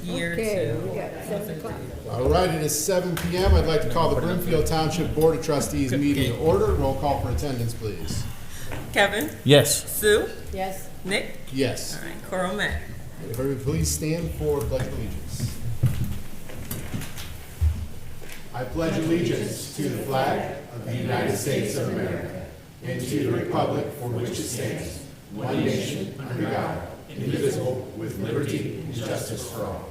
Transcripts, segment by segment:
year Okay, to. we got 7 o'clock. All right, it is 7 p.m. I'd like to call the Brimfield Township Board of Trustees meeting to order. Roll call for attendance, please. Kevin, Yes. Sue, Yes, Nick. Yes. All right, quorum met. If everybody please stand for Pledge of Allegiance. I pledge allegiance to the flag of the United States of America and to the republic for which it stands, one nation, under God, indivisible, with liberty and justice for all.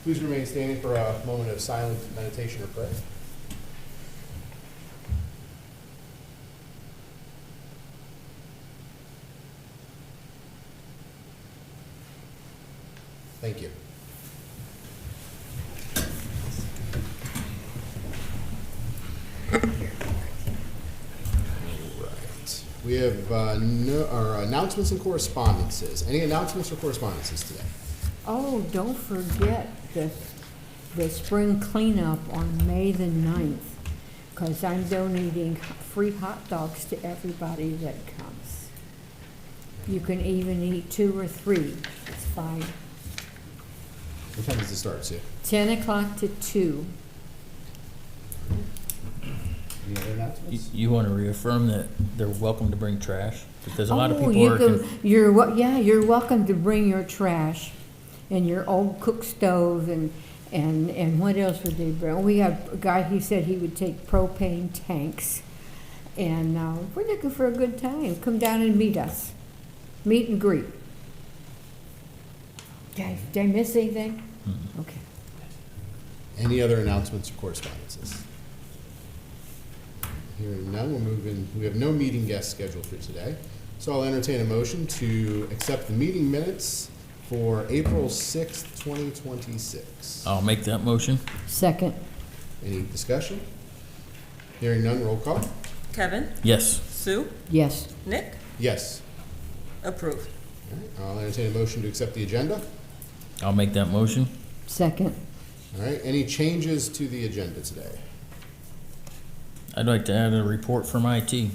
Please remain standing for a moment of silent meditation or prayer. Thank you. We have our announcements and correspondences. Any announcements or correspondences today? oh, don't forget the spring cleanup on May the 9th, because I'm donating free hot dogs to everybody that comes. You can even eat 2 or 3, it's fine. What time does it start, Sue? 10 o'clock to 2. Any other announcements? You want to reaffirm that they're welcome to bring trash? Because a lot of Oh, people are. you're welcome to bring your trash and your old cook stove and what else would they bring? We have a guy, he said he would take propane tanks. And we're looking for a good time. Come down and meet us. Meet and greet. Did I miss anything? Okay. Any other announcements or correspondences? Hearing none, we'll move in. We have no meeting guests scheduled for today. So I'll entertain a motion to accept the meeting minutes for April 6th, 2026. I'll make that motion. Second. Any discussion? Hearing none, roll call. Kevin, Yes. Sue, Yes. Nick. Yes. Approved. All right, I'll entertain a motion to accept the agenda. I'll make that motion. Second. All right, any changes to the agenda today? I'd like to add a report from IT.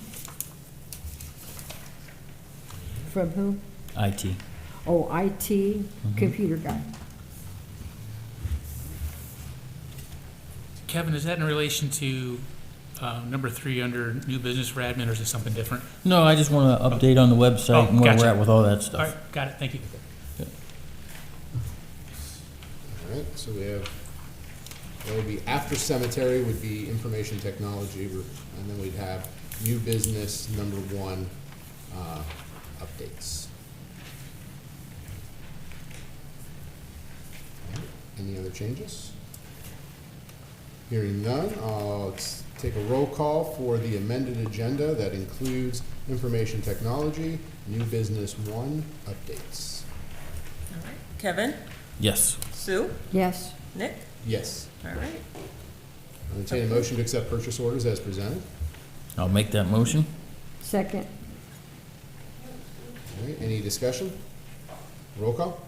From who? IT. Oh, IT, computer guy. Kevin, is that in relation to number 3 under new business for admin, or is it something different? No, I just want to update on the website and where gotcha. we're at with all that All stuff. right, got it, thank you. All right, so we have, that would be after cemetery would be information technology, and then we'd have new business number 1 updates. All right, any other changes? Hearing none, I'll take a roll call for the amended agenda that includes information technology, new business 1 updates. All right. Kevin, Yes. Sue, Yes. Nick. Yes. All right. I'll entertain a motion to accept purchase orders as presented. I'll make that motion. Second. All right, any discussion? Roll call?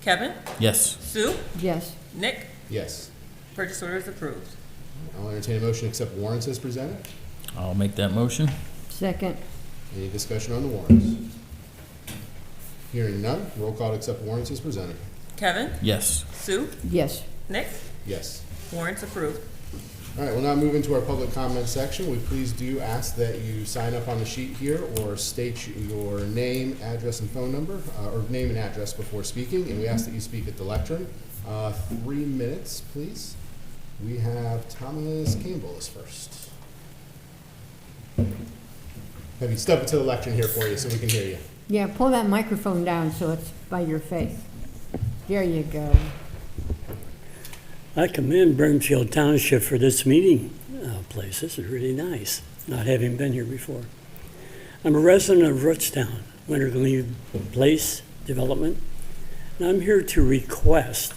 Kevin, Yes. Sue, Yes. Nick. Yes. Purchase order is approved. I'll entertain a motion to accept warrants as presented. I'll make that motion. Second. Any discussion on the warrants? Hearing none, roll call to accept warrants as presented. Kevin, Yes. Sue, Yes. Nick. Yes. Warrants approved. All right, we'll now move into our public comment section. We please do ask that you sign up on the sheet here or state your name, address, and phone number, or name and address before speaking, and we ask that you speak at the lectern. 3 minutes, please. We have Thomas Campbell is first. Have you step to the lectern here for you so we can hear you? Yeah, pull that microphone down so it's by your face. There you go. I commend Brimfield Township for this meeting place. This is really nice, not having been here before. I'm a resident of Rootstown, Winter Green Place Development, and I'm here to request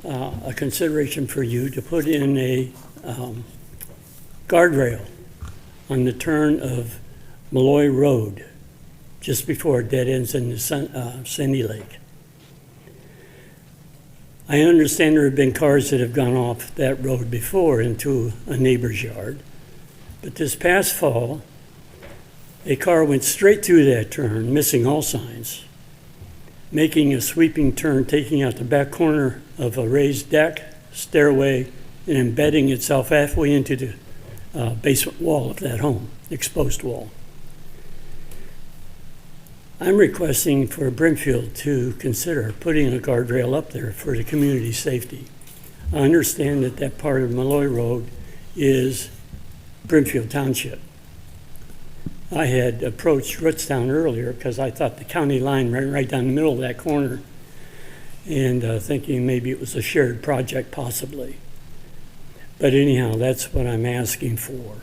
a consideration for you to put in a guardrail on the turn of Malloy Road, just before it dead ends in the Sandy Lake. I understand there have been cars that have gone off that road before into a neighbor's yard, but this past fall, a car went straight through that turn, missing all signs, making a sweeping turn, taking out the back corner of a raised deck, stairway, and embedding itself halfway into the basement wall of that home, exposed wall. I'm requesting for Brimfield to consider putting a guardrail up there for the community safety. I understand that that part of Malloy Road is Brimfield Township. I had approached Rootstown earlier because I thought the county line ran right down the middle of that corner, and thinking maybe it was a shared project possibly. But anyhow, that's what I'm asking for.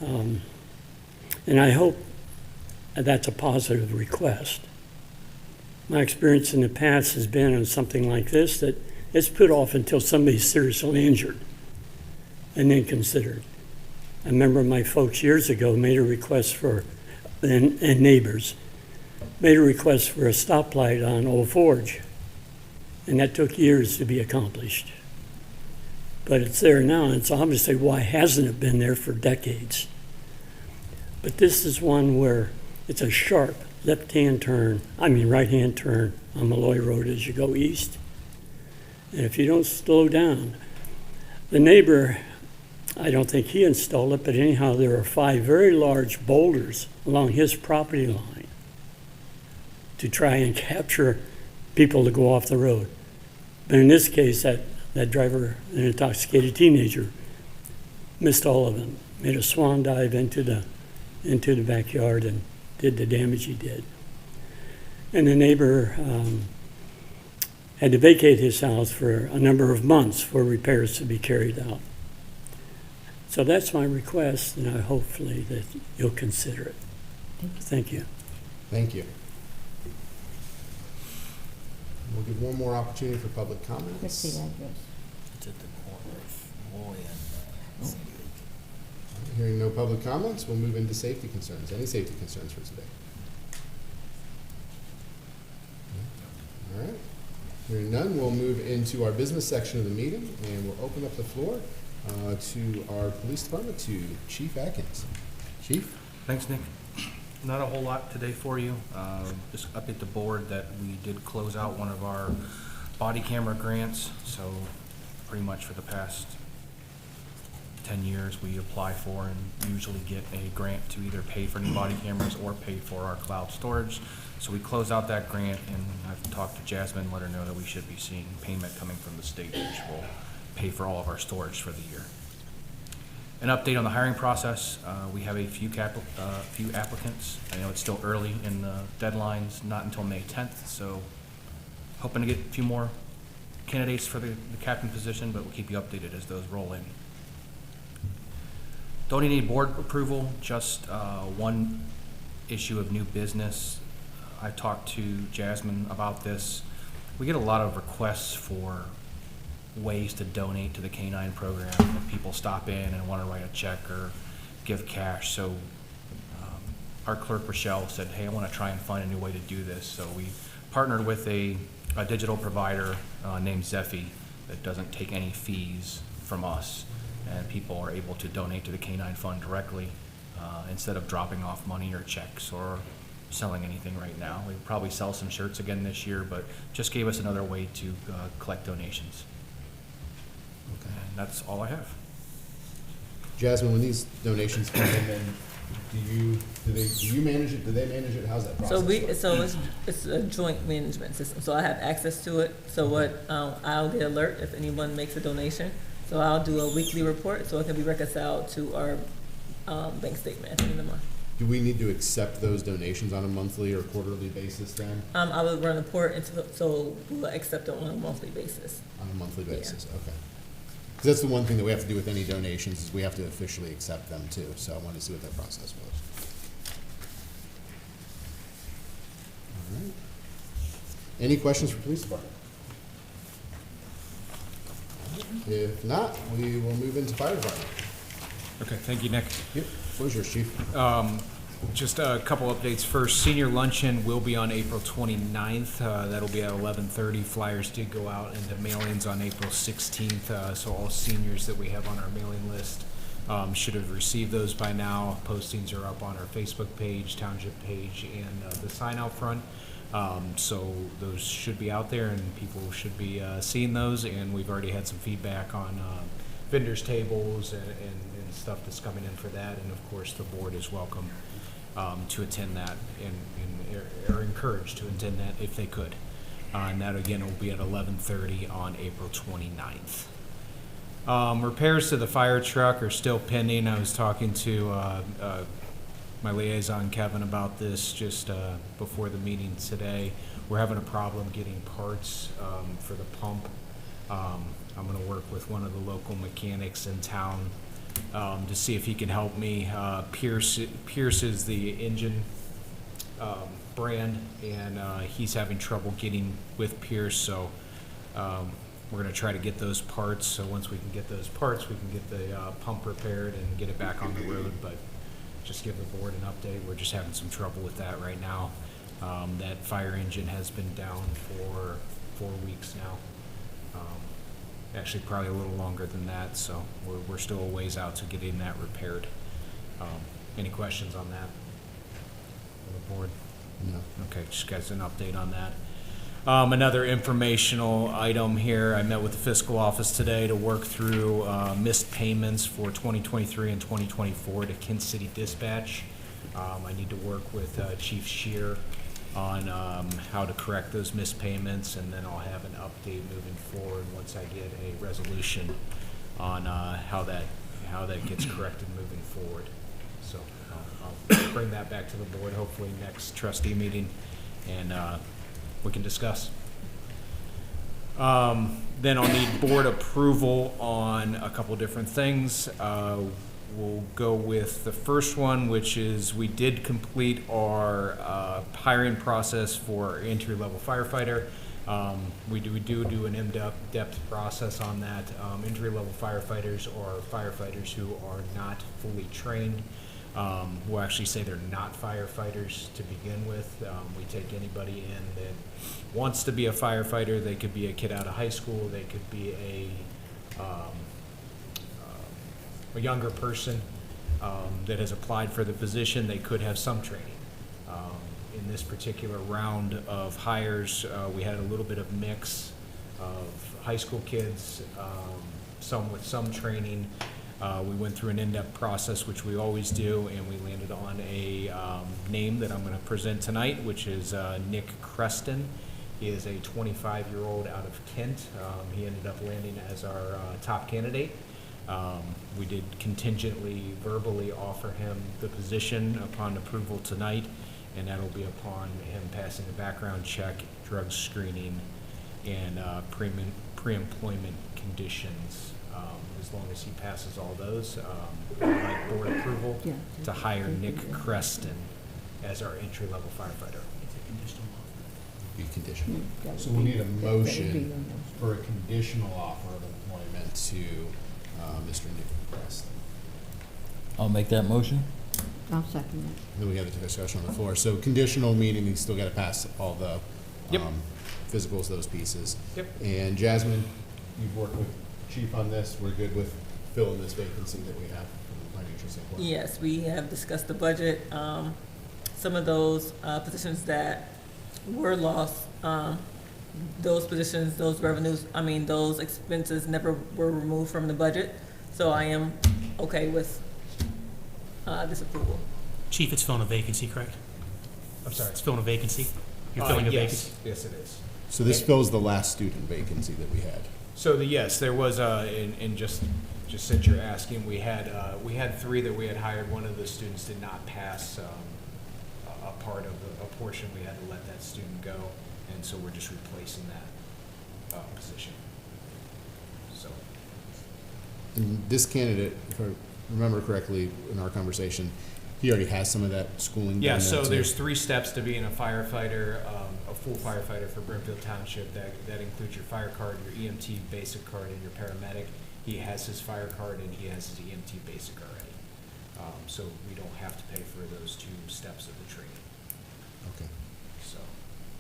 And I hope that's a positive request. My experience in the past has been on something like this that it's put off until somebody's seriously injured and then considered. I remember my folks years ago made a request for, and neighbors, made a request for a stoplight on Old Forge, and that took years to be accomplished. But it's there now, and it's obviously why hasn't it been there for decades? But this is one where it's a sharp right-hand turn on Malloy Road as you go east. And if you don't slow down, the neighbor, I don't think he installed it, but anyhow, there are 5 very large boulders along his property line to try and capture people to go off the road. But in this case, that driver, an intoxicated teenager, missed all of them, made a swan dive into the backyard and did the damage he did. And the neighbor had to vacate his house for a number of months for repairs to be carried out. So that's my request, and I hopefully that you'll consider it. Thank you. Thank you. We'll give one more opportunity for public What's the comments. address? It's at the corner of Moy and St. Luke. Hearing no public comments, we'll move into safety concerns. Any safety concerns for today? All right. Hearing none, we'll move into our business section of the meeting, and we'll open up the floor to our police department, to Chief Atkins. Chief? Thanks, Nick. Not a whole lot today for you. Just update the board that we did close out one of our body camera grants. So pretty much for the past 10 years, we apply for and usually get a grant to either pay for new body cameras or pay for our cloud storage. So we closed out that grant, and I've talked to Jasmine, let her know that we should be seeing payment coming from the state, which will pay for all of our storage for the year. An update on the hiring process. We have a few applicants. I know it's still early in the deadlines, not until May 10th, so hoping to get a few more candidates for the captain position, but we'll keep you updated as those roll in. Don't need any board approval, just one issue of new business. I talked to Jasmine about this. We get a lot of requests for ways to donate to the K-9 program. If people stop in and want to write a check or give cash. So our clerk, Rochelle, said, hey, I want to try and find a new way to do this. So we partnered with a digital provider named Zephy that doesn't take any fees from us. And people are able to donate to the K-9 fund directly instead of dropping off money or checks or selling anything right now. We'll probably sell some shirts again this year, but just gave us another way to collect donations. Okay. And that's all I have. Jasmine, when these donations come in, then do you manage it? Do they manage it? How's that process? work? It's a joint management system, so I have access to it. So I'll get alert if anyone makes a donation. So I'll do a weekly report so it can be reconciled to our bank statement at the end of the month. Do we need to accept those donations on a monthly or quarterly basis then? I will run a report, so we'll accept it on a monthly basis. On a monthly basis, okay. Because that's the one thing that we have to do with any donations is we have to officially accept them too. So I wanted to see what that process was. All right. Any questions for police department? If not, we will move into fire department. Okay, thank you, Nick. Yep, floor's yours, chief. Just a couple updates. First, senior luncheon will be on April 29th. That'll be at 11:30. Flyers did go out into mailings on April 16th, so all seniors that we have on our mailing list should have received those by now. Postings are up on our Facebook page, township page, and the sign out front. So those should be out there, and people should be seeing those. And we've already had some feedback on vendors' tables and stuff that's coming in for that. And of course, the board is welcome to attend that and are encouraged to attend that if they could. And that again will be at 11:30 on April 29th. Repairs to the fire truck are still pending. I was talking to my liaison, Kevin, about this just before the meeting today. We're having a problem getting parts for the pump. I'm going to work with one of the local mechanics in town to see if he can help me. Pierce is the engine brand, and he's having trouble getting with Pierce, so we're going to try to get those parts. So once we can get those parts, we can get the pump repaired and get it back on the road. But just give the board an update. We're just having some trouble with that right now. That fire engine has been down for 4 weeks now. Actually, probably a little longer than that. So we're still a ways out to getting that repaired. Any questions on that? On the board? No. Okay, just guys an update on that. Another informational item here. I met with the fiscal office today to work through missed payments for 2023 and 2024 to Kent City Dispatch. I need to work with Chief Shear on how to correct those missed payments, and then I'll have an update moving forward once I get a resolution on how that gets corrected moving forward. So I'll bring that back to the board hopefully next trustee meeting, and we can discuss. Then I'll need board approval on a couple different things. We'll go with the first one, which is we did complete our hiring process for our entry-level firefighter. We do an in-depth process on that. Entry-level firefighters are firefighters who are not fully trained. We'll actually say they're not firefighters to begin with. We take anybody in that wants to be a firefighter. They could be a kid out of high school. They could be a younger person that has applied for the position. They could have some training. In this particular round of hires, we had a little bit of mix of high school kids, some with some training. We went through an in-depth process, which we always do, and we landed on a name that I'm going to present tonight, which is Nick Creston. He is a 25-year-old out of Kent. He ended up landing as our top candidate. We did contingently verbally offer him the position upon approval tonight, and that'll be upon him passing a background check, drug screening, and pre-employment conditions. As long as he passes all those, I'd like board approval to hire Nick Creston as our entry-level firefighter. Be conditional. That So would we'll be- need a that would be motion your motion. for a conditional offer of employment to Mr. Nick Preston. I'll make that motion. I'll second that. Then we have the discussion on the floor. So conditional meaning he's still got to pass all the Yep. physicals, those pieces. Yep. And Jasmine, you've worked with Chief on this. We're good with filling this vacancy that we have from the financial standpoint. Yes, we have discussed the budget. Some of those positions that were lost, those positions, those revenues, those expenses never were removed from the budget. So I am okay with this approval. Chief, it's filling a vacancy, correct? I'm sorry. It's filling a vacancy? You're filling a vacancy? Yes, it is. So this fills the last student vacancy that we had. So yes, there was and just since you're asking, we had 3 that we had hired. One of the students did not pass a part of a portion. We had to let that student go, and so we're just replacing that position. So And this candidate, if I remember correctly in our conversation, he already has some of that schooling yeah, done so now, too. there's 3 steps to being a firefighter, a full firefighter for Brimfield Township. That includes your fire card, your EMT basic card, and your paramedic. He has his fire card and he has his EMT basic already. So we don't have to pay for those 2 steps of the training. Okay. So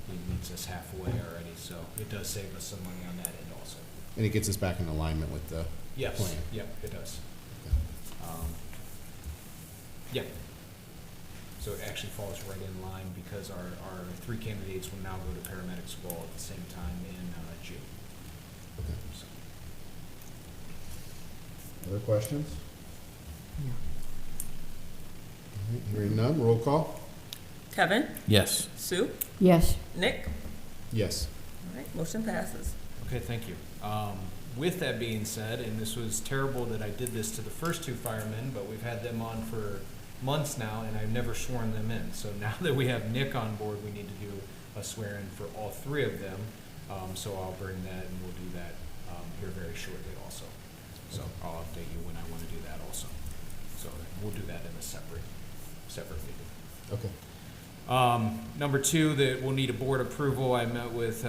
he meets us halfway already, so it does save us some money on that end also. And it gets us back in alignment with the Yes, plan. yep, it does. Yeah. So it actually falls right in line because our 3 candidates will now go to paramedic school at the same time in June. Okay. So, Other questions? All right, hearing none, roll call. Kevin, Yes. Sue, Yes. Nick? Yes. All right, motion passes. okay, thank you. With that being said, and this was terrible that I did this to the first 2 firemen, but we've had them on for months now, and I've never sworn them in. So now that we have Nick on board, we need to do a swear-in for all 3 of them. So I'll bring that, and we'll do that here very shortly also. So I'll update you when I want to do that also. So we'll do that in a separate meeting. Okay. Number 2, that we'll need a board approval. I met with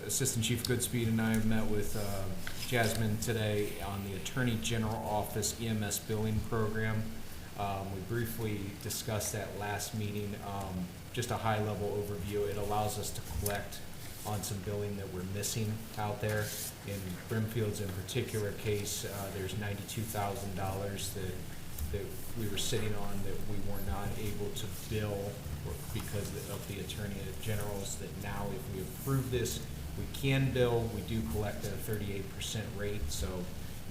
Assistant Chief Goodspeed, and I met with Jasmine today on the Attorney General Office EMS billing program. We briefly discussed that last meeting. Just a high-level overview. It allows us to collect on some billing that we're missing out there. In Brimfield's in particular case, there's $92,000 that we were sitting on that we were not able to bill because of the Attorney General's, that now if we approve this, we can bill. We do collect at a 38% rate, so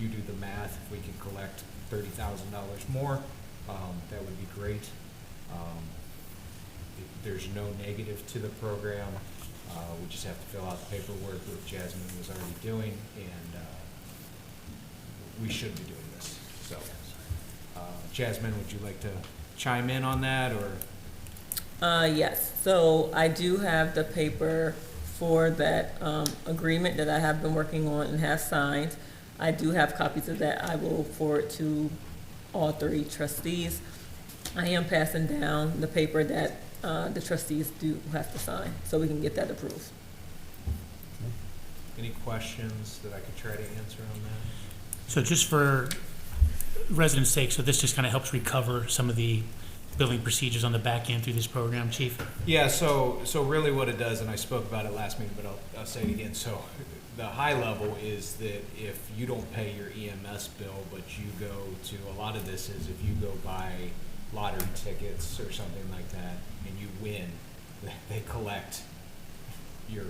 you do the math. If we can collect $30,000 more, that would be great. There's no negative to the program. We just have to fill out the paperwork, which Jasmine was already doing, and we should be doing this. So, Jasmine, would you like to chime in on that, or? Yes, so I do have the paper for that agreement that I have been working on and have signed. I do have copies of that. I will forward to all 3 trustees. I am passing down the paper that the trustees do have to sign, so we can get that approved. Any questions that I could try to answer on that? So just for residents' sake, so this just kind of helps recover some of the billing procedures on the back end through this program, Chief? Yeah, so really what it does, and I spoke about it last meeting, but I'll say it again. So the high level is that if you don't pay your EMS bill, but you go to, a lot of this is if you go buy lottery tickets or something like that, and you win, they collect your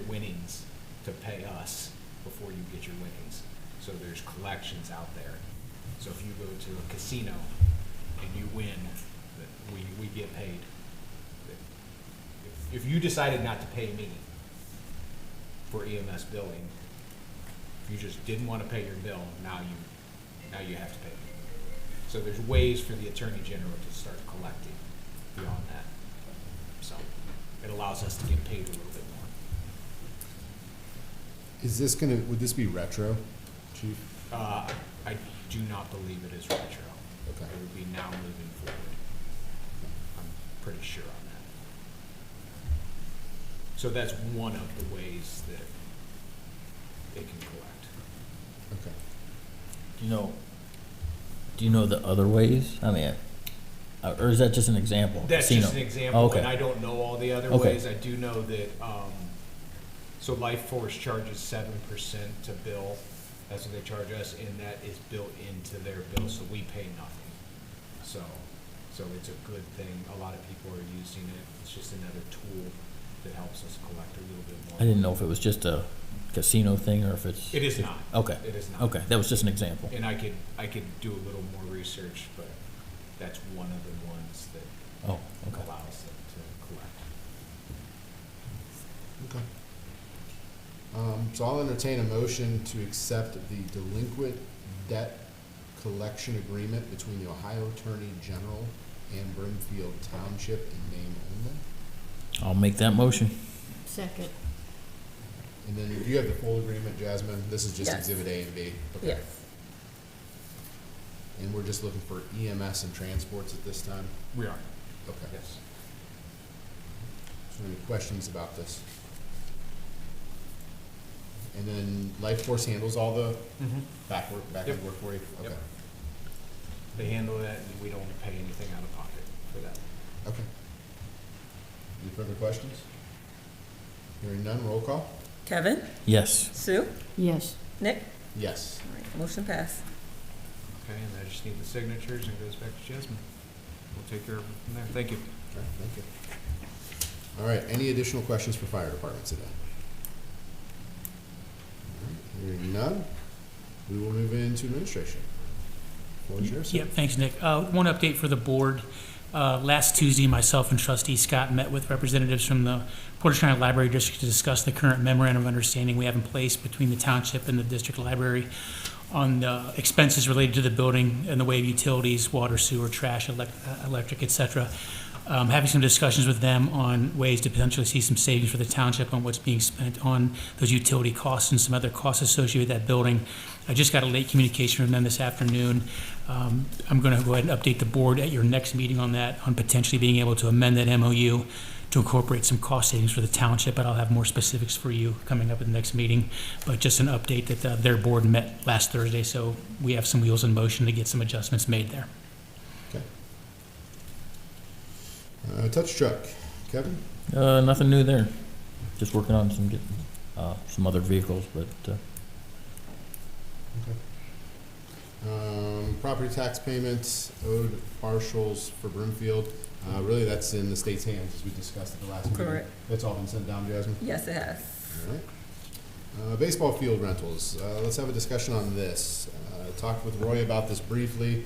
winnings to pay us before you get your winnings. So there's collections out there. So if you go to a casino and you win, we get paid. If you decided not to pay me for EMS billing, if you just didn't want to pay your bill, now you have to pay me. So there's ways for the Attorney General to start collecting beyond that. So it allows us to get paid a little bit more. Is this would this be retro, Chief? I do not believe it is retro. Okay. It would be now moving forward. I'm pretty sure on that. So that's one of the ways that it can collect. Okay. Do you know the other ways? I mean, or is that just an example? That's Casino? just an example, Okay. and I don't know all the other Okay. ways. I do know that, so Life Force charges 7% to bill. That's what they charge us, and that is built into their bill, so we pay nothing. So it's a good thing. A lot of people are using it. It's just another tool that helps us collect a little bit more. I didn't know if it was just a casino thing or if it's. It is not. Okay. It is not. Okay, that was just an example. And I could do a little more research, but that's one of the ones that Oh, okay. allows them to collect. Okay. So I'll entertain a motion to accept the delinquent debt collection agreement between the Ohio Attorney General and Brimfield Township in name only. I'll make that motion. Second. And then do you have the full agreement, Jasmine? This is just Yes. Exhibit A and B. Okay. Yes. And we're just looking for EMS and transports at this time? We are, Okay. yes. So any questions about this? And then Life Force handles all the back end Yep. work for you? Yep. Okay. They handle that, and we don't pay anything out of pocket for that. Okay. Any further questions? Hearing none, roll call? Kevin, Yes. Sue, Yes. Nick? Yes. All right, motion passed. Okay, and I just need the signatures and it goes back to Jasmine. we'll take care of it from there. Thank you. All right, thank you. All right, any additional questions for fire department today? All right, hearing none, we will move into administration. Floor is yours, sir. Yep, thanks, Nick. One update for the board. Last Tuesday, myself and trustee Scott met with representatives from the Portage County Library District to discuss the current memorandum of understanding we have in place between the township and the district library on expenses related to the building in the way of utilities, water, sewer, trash, electric, et cetera. Having some discussions with them on ways to potentially see some savings for the township on what's being spent on those utility costs and some other costs associated with that building. I just got a late communication from them this afternoon. I'm going to go ahead and update the board at your next meeting on that, on potentially being able to amend that MOU to incorporate some cost savings for the township, but I'll have more specifics for you coming up at the next meeting. But just an update that their board met last Thursday, so we have some wheels in motion to get some adjustments made there. Okay. Touch truck, Kevin? Nothing new there. Just working on some other vehicles, but, Property tax payments, owed partials for Brimfield. Really, that's in the state's hands, as we discussed at the last meeting. Correct. That's all been sent down, Jasmine? Yes, it has. All right. Baseball field rentals. Let's have a discussion on this. Talked with Roy about this briefly,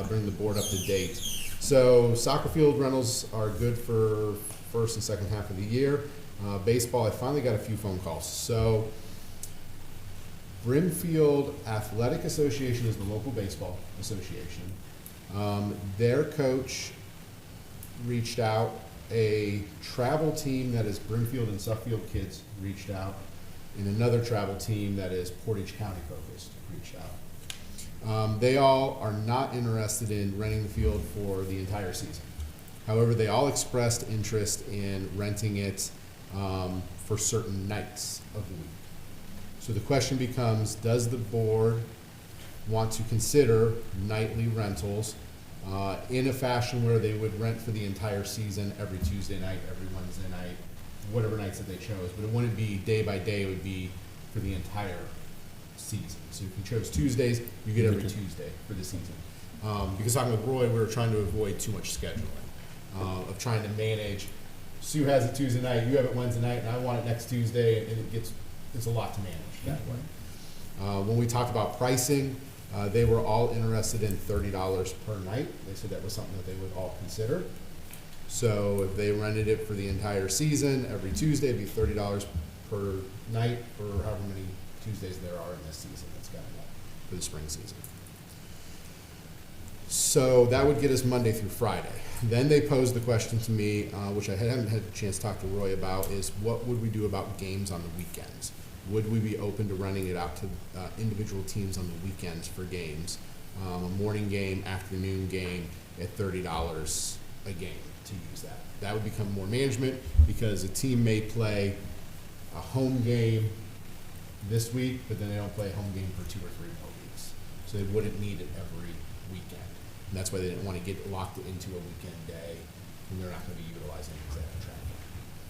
bring the board up to date. So soccer field rentals are good for first and second half of the year. Baseball, I finally got a few phone calls. So Brimfield Athletic Association is the local baseball association. Their coach reached out. A travel team that is Brimfield and Suffield kids reached out, and another travel team that is Portage County focused reached out. They all are not interested in renting the field for the entire season. However, they all expressed interest in renting it for certain nights of the week. So the question becomes, does the board want to consider nightly rentals in a fashion where they would rent for the entire season, every Tuesday night, every Wednesday night, whatever nights that they chose, but it wouldn't be day by day, it would be for the entire season. So if you chose Tuesdays, you get every Tuesday for the season. Because talking with Roy, we were trying to avoid too much scheduling, of trying to manage, Sue has it Tuesday night, you have it Wednesday night, and I want it next Tuesday, and it's a lot to manage that way. When we talked about pricing, they were all interested in $30 per night. They said that was something that they would all consider. So if they rented it for the entire season, every Tuesday, it'd be $30 per night for however many Tuesdays there are in this season that's coming up for the spring season. So that would get us Monday through Friday. Then they posed the question to me, which I haven't had a chance to talk to Roy about, is what would we do about games on the weekends? Would we be open to renting it out to individual teams on the weekends for games? A morning game, afternoon game at $30 a game to use that. That would become more management because a team may play a home game this week, but then they don't play a home game for 2 or 3 more weeks. So they wouldn't need it every weekend. And that's why they didn't want to get locked into a weekend day when they're not going to be utilizing it because they have to travel.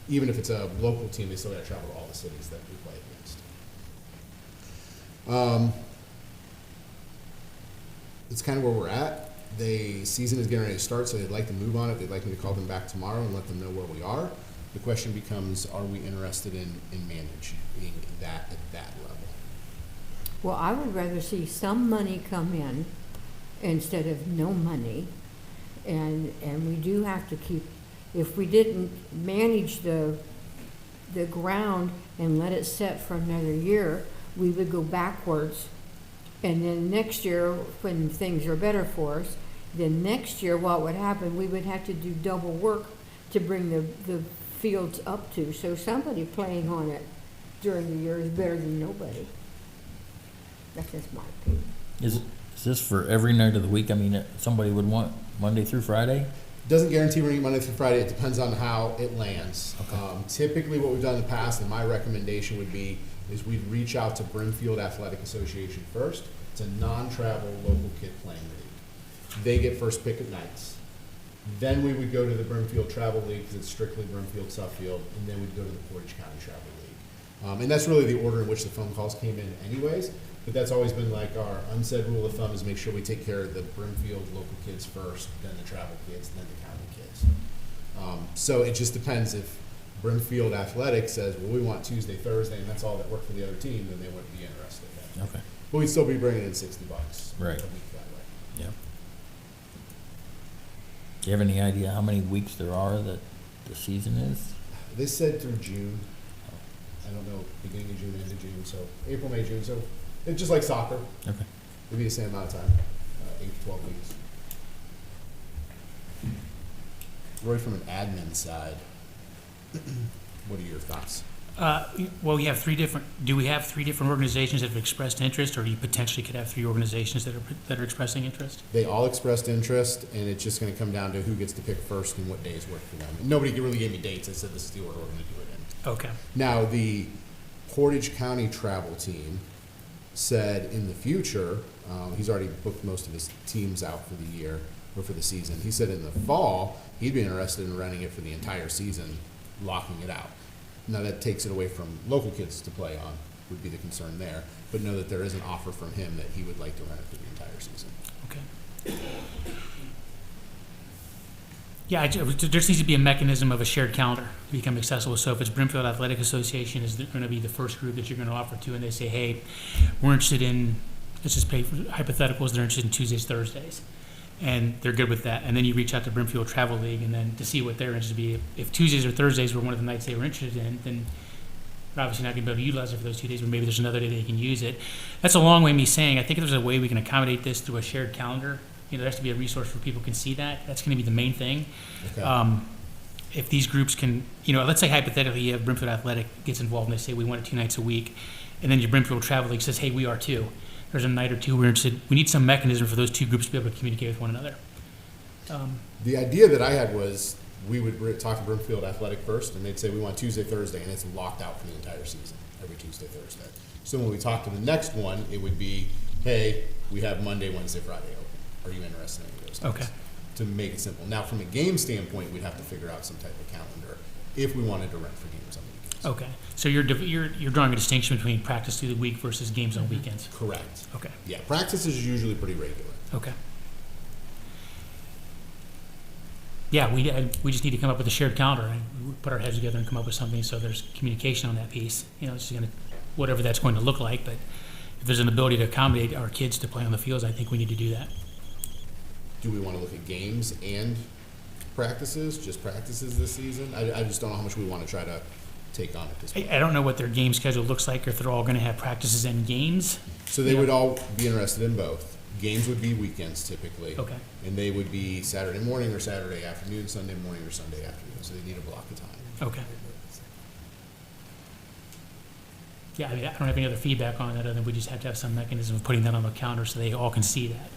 Even if it's a local team, they still got to travel to all the cities that we play against. It's kind of where we're at. The season is getting ready to start, so they'd like to move on it. They'd like me to call them back tomorrow and let them know where we are. The question becomes, are we interested in managing that at that level? Well, I would rather see some money come in instead of no money. And we do have to keep, if we didn't manage the ground and let it set for another year, we would go backwards. And then next year, when things are better for us, then next year what would happen, we would have to do double work to bring the fields up to. So somebody playing on it during the year is better than nobody. That's just my opinion. is this for every night of the week? I mean, somebody would want Monday through Friday? Doesn't guarantee running Monday through Friday. It depends on how it lands. Okay. Typically, what we've done in the past, and my recommendation would be, is we'd reach out to Brimfield Athletic Association first. It's a non-travel local kid playing league. They get first pick at nights. Then we would go to the Brimfield Travel League because it's strictly Brimfield Suffield, and then we'd go to the Portage County Travel League. And that's really the order in which the phone calls came in anyways. But that's always been like our unsaid rule of thumb is make sure we take care of the Brimfield local kids first, then the travel kids, then the county kids. So it just depends if Brimfield Athletics says, well, we want Tuesday, Thursday, and that's all that worked for the other team, then they wouldn't be interested. Okay. But we'd still be bringing in $60 Right. a week that way. Yep. Do you have any idea how many weeks there are that the season is? They said through June. I don't know, beginning of June, end of June, so April, May, June, so it's just like soccer. Okay. It'd be the same amount of time, 8 to 12 weeks. Roy, from an admin side, what are your thoughts? Well, we have do we have three different organizations that have expressed interest, or you potentially could have three organizations that are expressing interest? They all expressed interest, and it's just gonna come down to who gets to pick first and what days work for them. Nobody really gave me dates, I said this is the order we're gonna do it in. Okay. Now, the Portage County travel team said in the future, he's already booked most of his teams out for the year, or for the season. He said in the fall, he'd be interested in renting it for the entire season, locking it out. Now, that takes it away from local kids to play on, would be the concern there, but know that there is an offer from him that he would like to rent it for the entire season. Okay. Yeah, there just needs to be a mechanism of a shared calendar to become accessible. So if it's Brimfield Athletic Association is going to be the first group that you're going to offer to, and they say, hey, we're interested in, let's just pay for hypotheticals, they're interested in Tuesdays, Thursdays, and they're good with that. And then you reach out to Brimfield Travel League and then to see what their interest would be. If Tuesdays or Thursdays were one of the nights they were interested in, then they're obviously not going to be able to utilize it for those 2 days, but maybe there's another day they can use it. That's a long way of me saying, I think if there's a way we can accommodate this through a shared calendar, there has to be a resource where people can see that. That's going to be the main thing. Okay. If these groups can, let's say hypothetically you have Brimfield Athletic gets involved and they say we want it 2 nights a week, and then your Brimfield Travel League says, hey, we are too. There's a night or two we're interested. We need some mechanism for those two groups to be able to communicate with one another. The idea that I had was we would talk to Brimfield Athletic first, and they'd say we want Tuesday, Thursday, and it's locked out for the entire season, every Tuesday, Thursday. So when we talk to the next one, it would be, hey, we have Monday, Wednesday, Friday open. Are you interested in any of those things? Okay. To make it simple. Now, from a game standpoint, we'd have to figure out some type of calendar if we wanted to rent for games on the weekends. Okay. So you're drawing a distinction between practice through the week versus games on weekends. Correct. Okay. Yeah, practice is usually pretty regular. Okay. Yeah, we just need to come up with a shared calendar and put our heads together and come up with something so there's communication on that piece. It's going to, whatever that's going to look like, but if there's an ability to accommodate our kids to play on the fields, I think we need to do that. Do we want to look at games and practices, just practices this season? I just don't know how much we want to try to take on at this point. I don't know what their game schedule looks like, or if they're all going to have practices and games. So they would all be interested in both. Games would be weekends typically. Okay. And they would be Saturday morning or Saturday afternoon, Sunday morning or Sunday afternoon. So they need a block of time. Okay. Yeah, I don't have any other feedback on that other than we just have to have some mechanism of putting that on the calendar so they all can see that.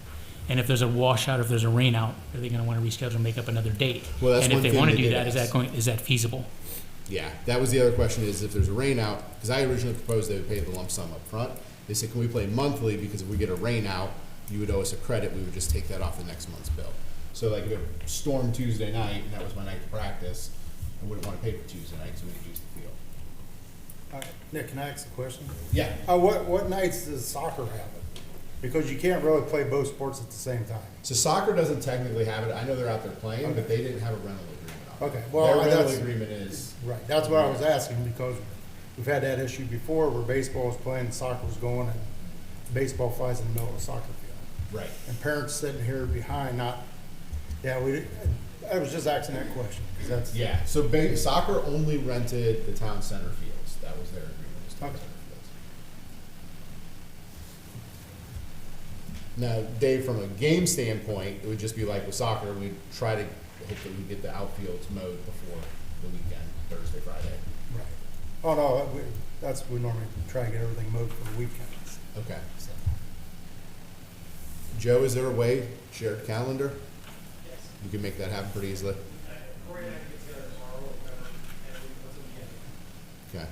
And if there's a washout, if there's a rain out, are they going to want to reschedule and make up another date? Well, that's and if one they thing want to they do did that, ask. is that feasible? Yeah, that was the other question is if there's a rain out, because I originally proposed they would pay the lump sum up front. They said, can we play monthly? Because if we get a rain out, you would owe us a credit. We would just take that off the next month's bill. So like if it stormed Tuesday night and that was my night to practice, I wouldn't want to pay for Tuesday night, so we could use the field. Nick, can I ask a question? Yeah. What nights does soccer have it? Because you can't really play both sports at the same time. So soccer doesn't technically have it. I know they're out there playing, but they didn't have a rental agreement on it. Okay, well, Their rental that's- agreement is, Right, that's what I was asking, because we've had that issue before where baseball was playing, soccer was going, and baseball flies in the middle of the soccer field. right. And parents sitting here behind I was just asking that question, because that's. Yeah, so soccer only rented the town center fields. That was their agreement, was town Okay. center fields. Now, Dave, from a game standpoint, it would just be like with soccer, we'd try to hope that we get the outfields mowed before the weekend, Thursday, Friday. Right. Oh, no, we normally try to get everything moved for the weekends. Okay. Joe, is there a way, shared calendar? Yes. You can make that happen pretty easily? Okay.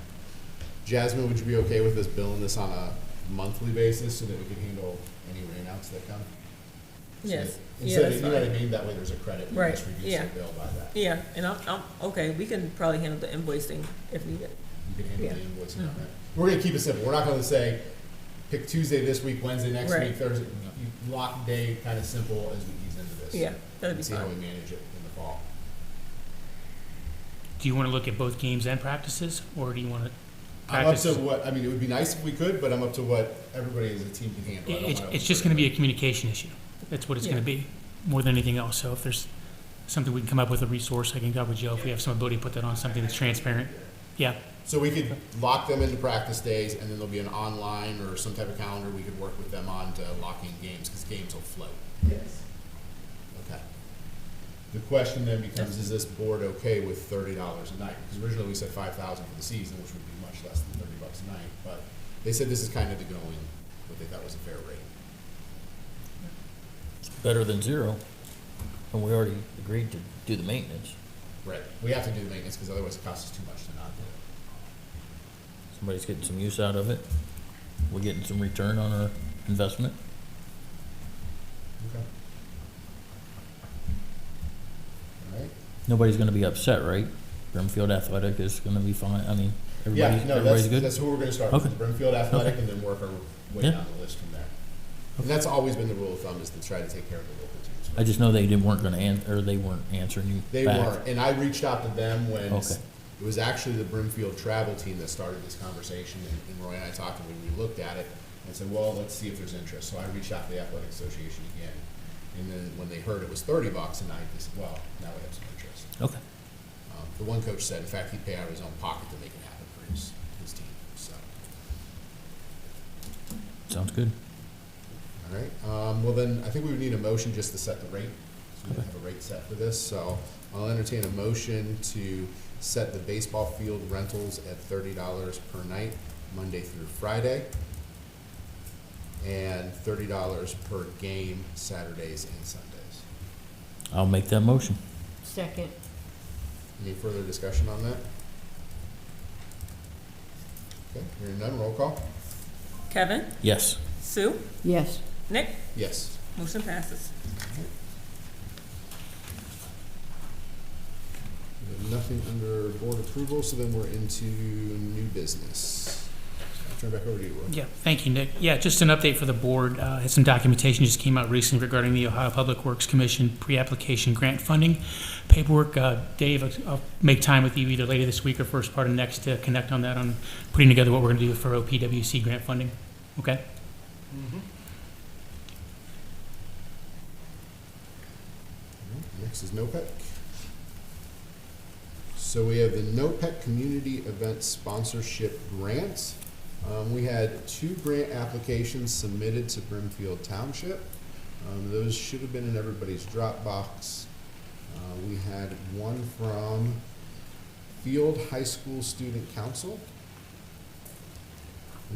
Jasmine, would you be okay with us billing this on a monthly basis so that we can handle any rainouts that come? So Yes. that- Yeah, Instead that's of, you know what I fine. mean? That way there's a credit. We Right, just reduce yeah. the bill by that. Yeah, and I'm okay. We can probably handle the invoicing if needed. You can handle Yeah. the invoicing on that. We're gonna keep it simple. We're not gonna say, pick Tuesday this week, Wednesday next Right. week, Thursday. You lock day, kind of simple as we ease into this. Yeah, that'd be And see how we fine. manage it in the fall. Do you want to look at both games and practices, or do you want to I'm up to practice? what, I mean, it would be nice if we could, but I'm up to what everybody as a team can handle. I don't wanna It's just going to be a communication issue. That's what it's going to be, more than anything else. So if there's something we can come up with, a resource, I can talk with Joe if we have some ability to put that on something that's transparent. Yeah, So we could lock them into practice days, and then there'll be an online or some type of calendar we could work with them on to lock in games, because games will float. Yes. Okay. The question then becomes, is this board okay with $30 a night? Because originally we said 5,000 for the season, which would be much less than $30 a night, but they said this is kind of the going, what they thought was a fair rate. It's better than zero, and we already agreed to do the maintenance. Right. We have to do the maintenance, because otherwise it costs us too much to not do it. Somebody's getting some use out of it. We're getting some return on our investment. Okay. All right. Nobody's gonna be upset, right? Brimfield Athletic is gonna be fine. I mean, Yeah, everybody, no, everybody's that's, good? that's who we're gonna start with, Okay. Brimfield Athletic, Okay. and then work our way Yeah. down the list from there. And that's always been the rule of thumb, is to try to take care of the local teams. I just know weren't gonna or they weren't answering you They back. weren't, and I reached out to them when Okay. it was actually the Brimfield travel team that started this conversation, and Roy and I talked, and we looked at it, and said, well, let's see if there's interest. So I reached out to the Athletic Association again, and then when they heard it was $30 a night, they said, well, now we have some interest. Okay. The one coach said, in fact, he'd pay out of his own pocket to make it happen for his team, so. Sounds good. All right, well then, I think we would need a motion just to set the rate. So we don't have a rate set for this, so I'll entertain a motion to set the baseball field rentals at $30 per night, Monday through Friday, and $30 per game, Saturdays and Sundays. I'll make that motion. Second. Any further discussion on that? Okay, hearing none, roll call. Kevin, Yes. Sue, Yes. Nick, Yes. motion passes. We have nothing under board approval, so then we're into new business. I'll turn back over to you, Roy. yeah, thank you, Nick. Yeah, just an update for the board. Had some documentation just came out recently regarding the Ohio Public Works Commission pre-application grant funding paperwork. Dave, I'll make time with you either later this week or first part of next to connect on that, on putting together what we're going to do for OPWC grant funding. Okay? Next is NOPEC. So we have the NOPEC Community Event Sponsorship Grant. We had 2 grant applications submitted to Brimfield Township. Those should have been in everybody's Dropbox. We had one from Field High School Student Council,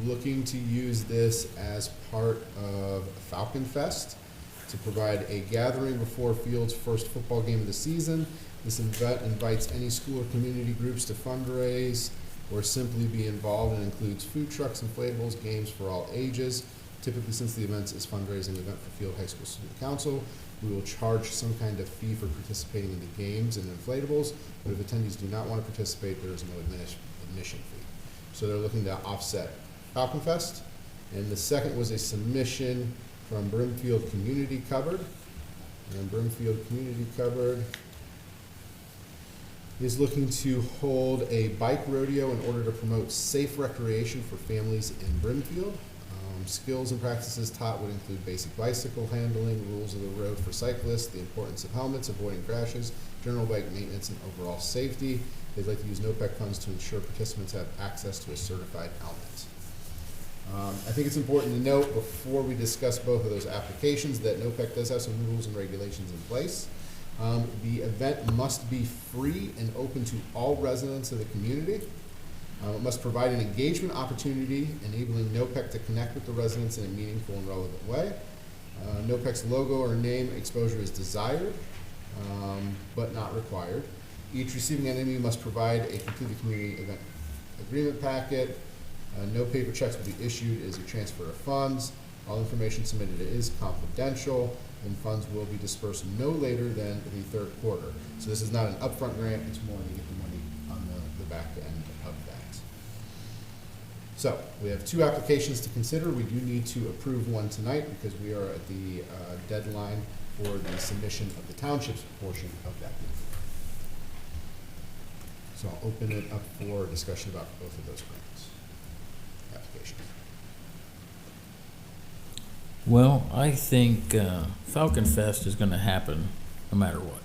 looking to use this as part of Falcon Fest to provide a gathering before Field's first football game of the season. This event invites any school or community groups to fundraise or simply be involved, and includes food trucks, inflatables, games for all ages. Typically, since the event is fundraising event for Field High School Student Council, we will charge some kind of fee for participating in the games and inflatables, but if attendees do not want to participate, there is no admission fee. So they're looking to offset Falcon Fest. And the second was a submission from Brimfield Community Cupboard. And Brimfield Community Cupboard is looking to hold a bike rodeo in order to promote safe recreation for families in Brimfield. Skills and practices taught would include basic bicycle handling, rules of the road for cyclists, the importance of helmets, avoiding crashes, general bike maintenance, and overall safety. They'd like to use NOPEC funds to ensure participants have access to a certified helmet. I think it's important to note before we discuss both of those applications that NOPEC does have some rules and regulations in place. The event must be free and open to all residents of the community. It must provide an engagement opportunity, enabling NOPEC to connect with the residents in a meaningful and relevant way. NOPEC's logo or name exposure is desired, but not required. Each receiving entity must provide a completed community event agreement packet. No paper checks will be issued as a transfer of funds. All information submitted is confidential, and funds will be dispersed no later than the 3rd quarter. So this is not an upfront grant, it's more to get the money on the back end of that. So, we have 2 applications to consider. We do need to approve one tonight because we are at the deadline for the submission of the township's portion of that. So I'll open it up for discussion about both of those grants applications. Well, I think Falcon Fest is gonna happen no matter what.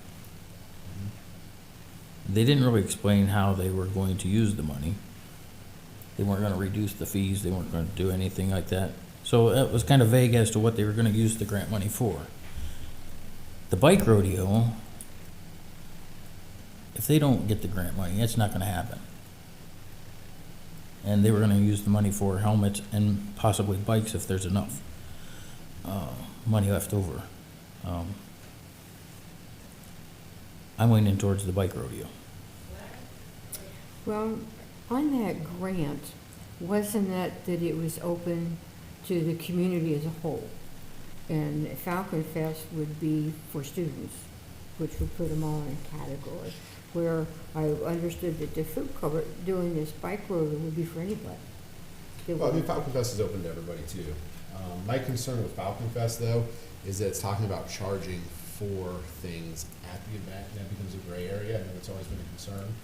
They didn't really explain how they were going to use the money. They weren't gonna reduce the fees, they weren't gonna do anything like that. So it was kind of vague as to what they were gonna use the grant money for. The bike rodeo, if they don't get the grant money, it's not gonna happen. And they were gonna use the money for helmets and possibly bikes if there's enough money left over. I'm leaning towards the bike rodeo. Well, on that grant, wasn't that it was open to the community as a whole? And Falcon Fest would be for students, which would put them all in a category. Where I understood that the food court doing this bike road would be for anybody. Well, I mean, Falcon Fest is open to everybody too. My concern with Falcon Fest though, is that it's talking about charging for things at the event, and that becomes a gray area. I know it's always been a concern.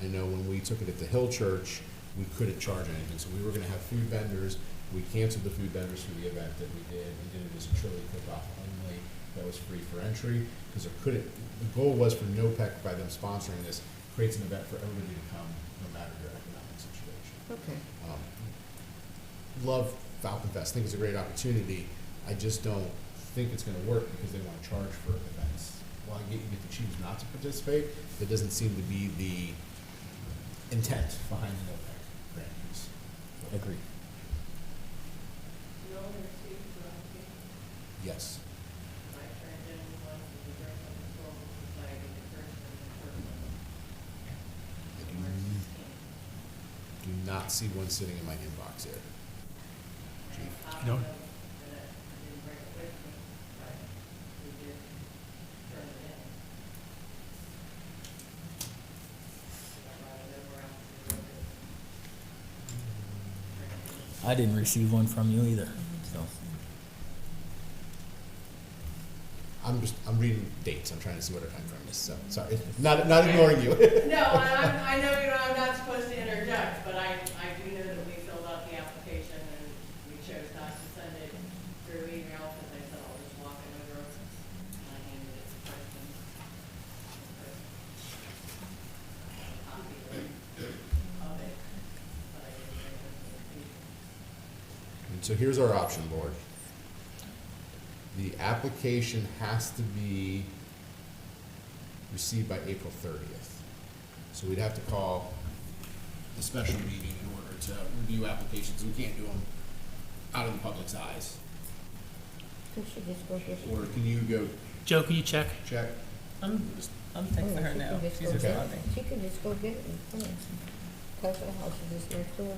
I know when we took it at the Hill Church, we couldn't charge anything, so we were gonna have food vendors. We canceled the food vendors for the event that we did. We did it as a chili cook-off only, that was free for entry, because the goal was for NOPEC, by them sponsoring this, creates an event for everybody to come, no matter your economic situation. Okay. Love Falcon Fest, think it's a great opportunity. I just don't think it's gonna work because they wanna charge for events. While you get to choose not to participate, that doesn't seem to be the intent behind the NOPEC grant piece. Agreed. Yes. I do not see one sitting in my inbox here. Chief? You know, I didn't receive one from you either, so. I'm reading dates, I'm trying to see what our time frame is, so, sorry, not ignoring you. No, I know I'm not supposed to interject, but I do know that we filled out the application and we chose not to send it through email because I said I'll just walk it over and I handed it to Kristen. Copy of it, but I didn't bring it to the people. And so here's our option board. The application has to be received by April 30th. So we'd have to call a special meeting in order to review applications. We can't do them out of the public's eyes. Or can you go Joe, can you check? check? I'm texting her now. She's Okay. responding. She can just go get it and put it. Cause the house is just next door.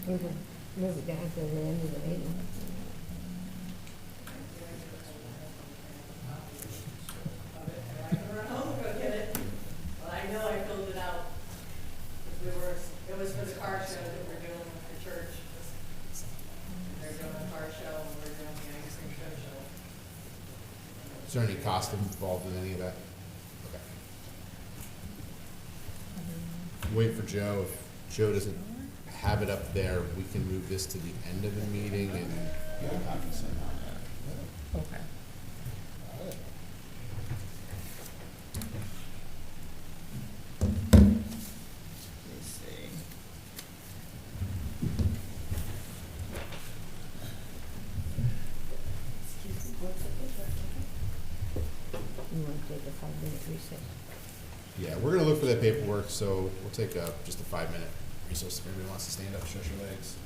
We can move it down to the end of the meeting. Run home and go get it, but I know I filled it out. Because it was for the car show that we're doing with the church. They're doing a car show and we're doing the ice cream show. Is there any cost involved in any of that? Okay. Wait for Joe. If Joe doesn't have it up there, we can move this to the end of the meeting and get a copy sent out. Okay. Let's see. You want to take a 5-minute recess? Yeah, we're gonna look for that paperwork, so we'll take just a 5-minute recess if anybody wants to stand up, stretch your legs.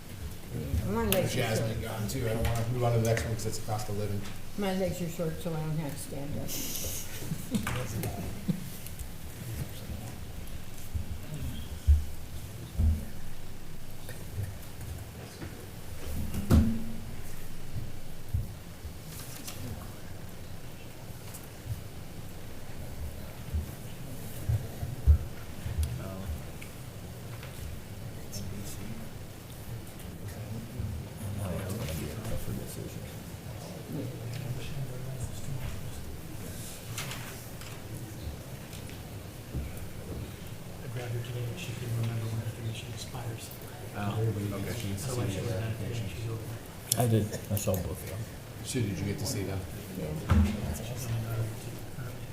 My legs are Jasmine short. gone too, I don't wanna move on to the next one because it's a cost of living. My legs are short, so I don't have to stand up. today, but she couldn't remember when her commission expires. Okay. Otherwise, she would have done it today when she's over there. I did, I saw both of them. So did you get to see them? She's only got her two currently.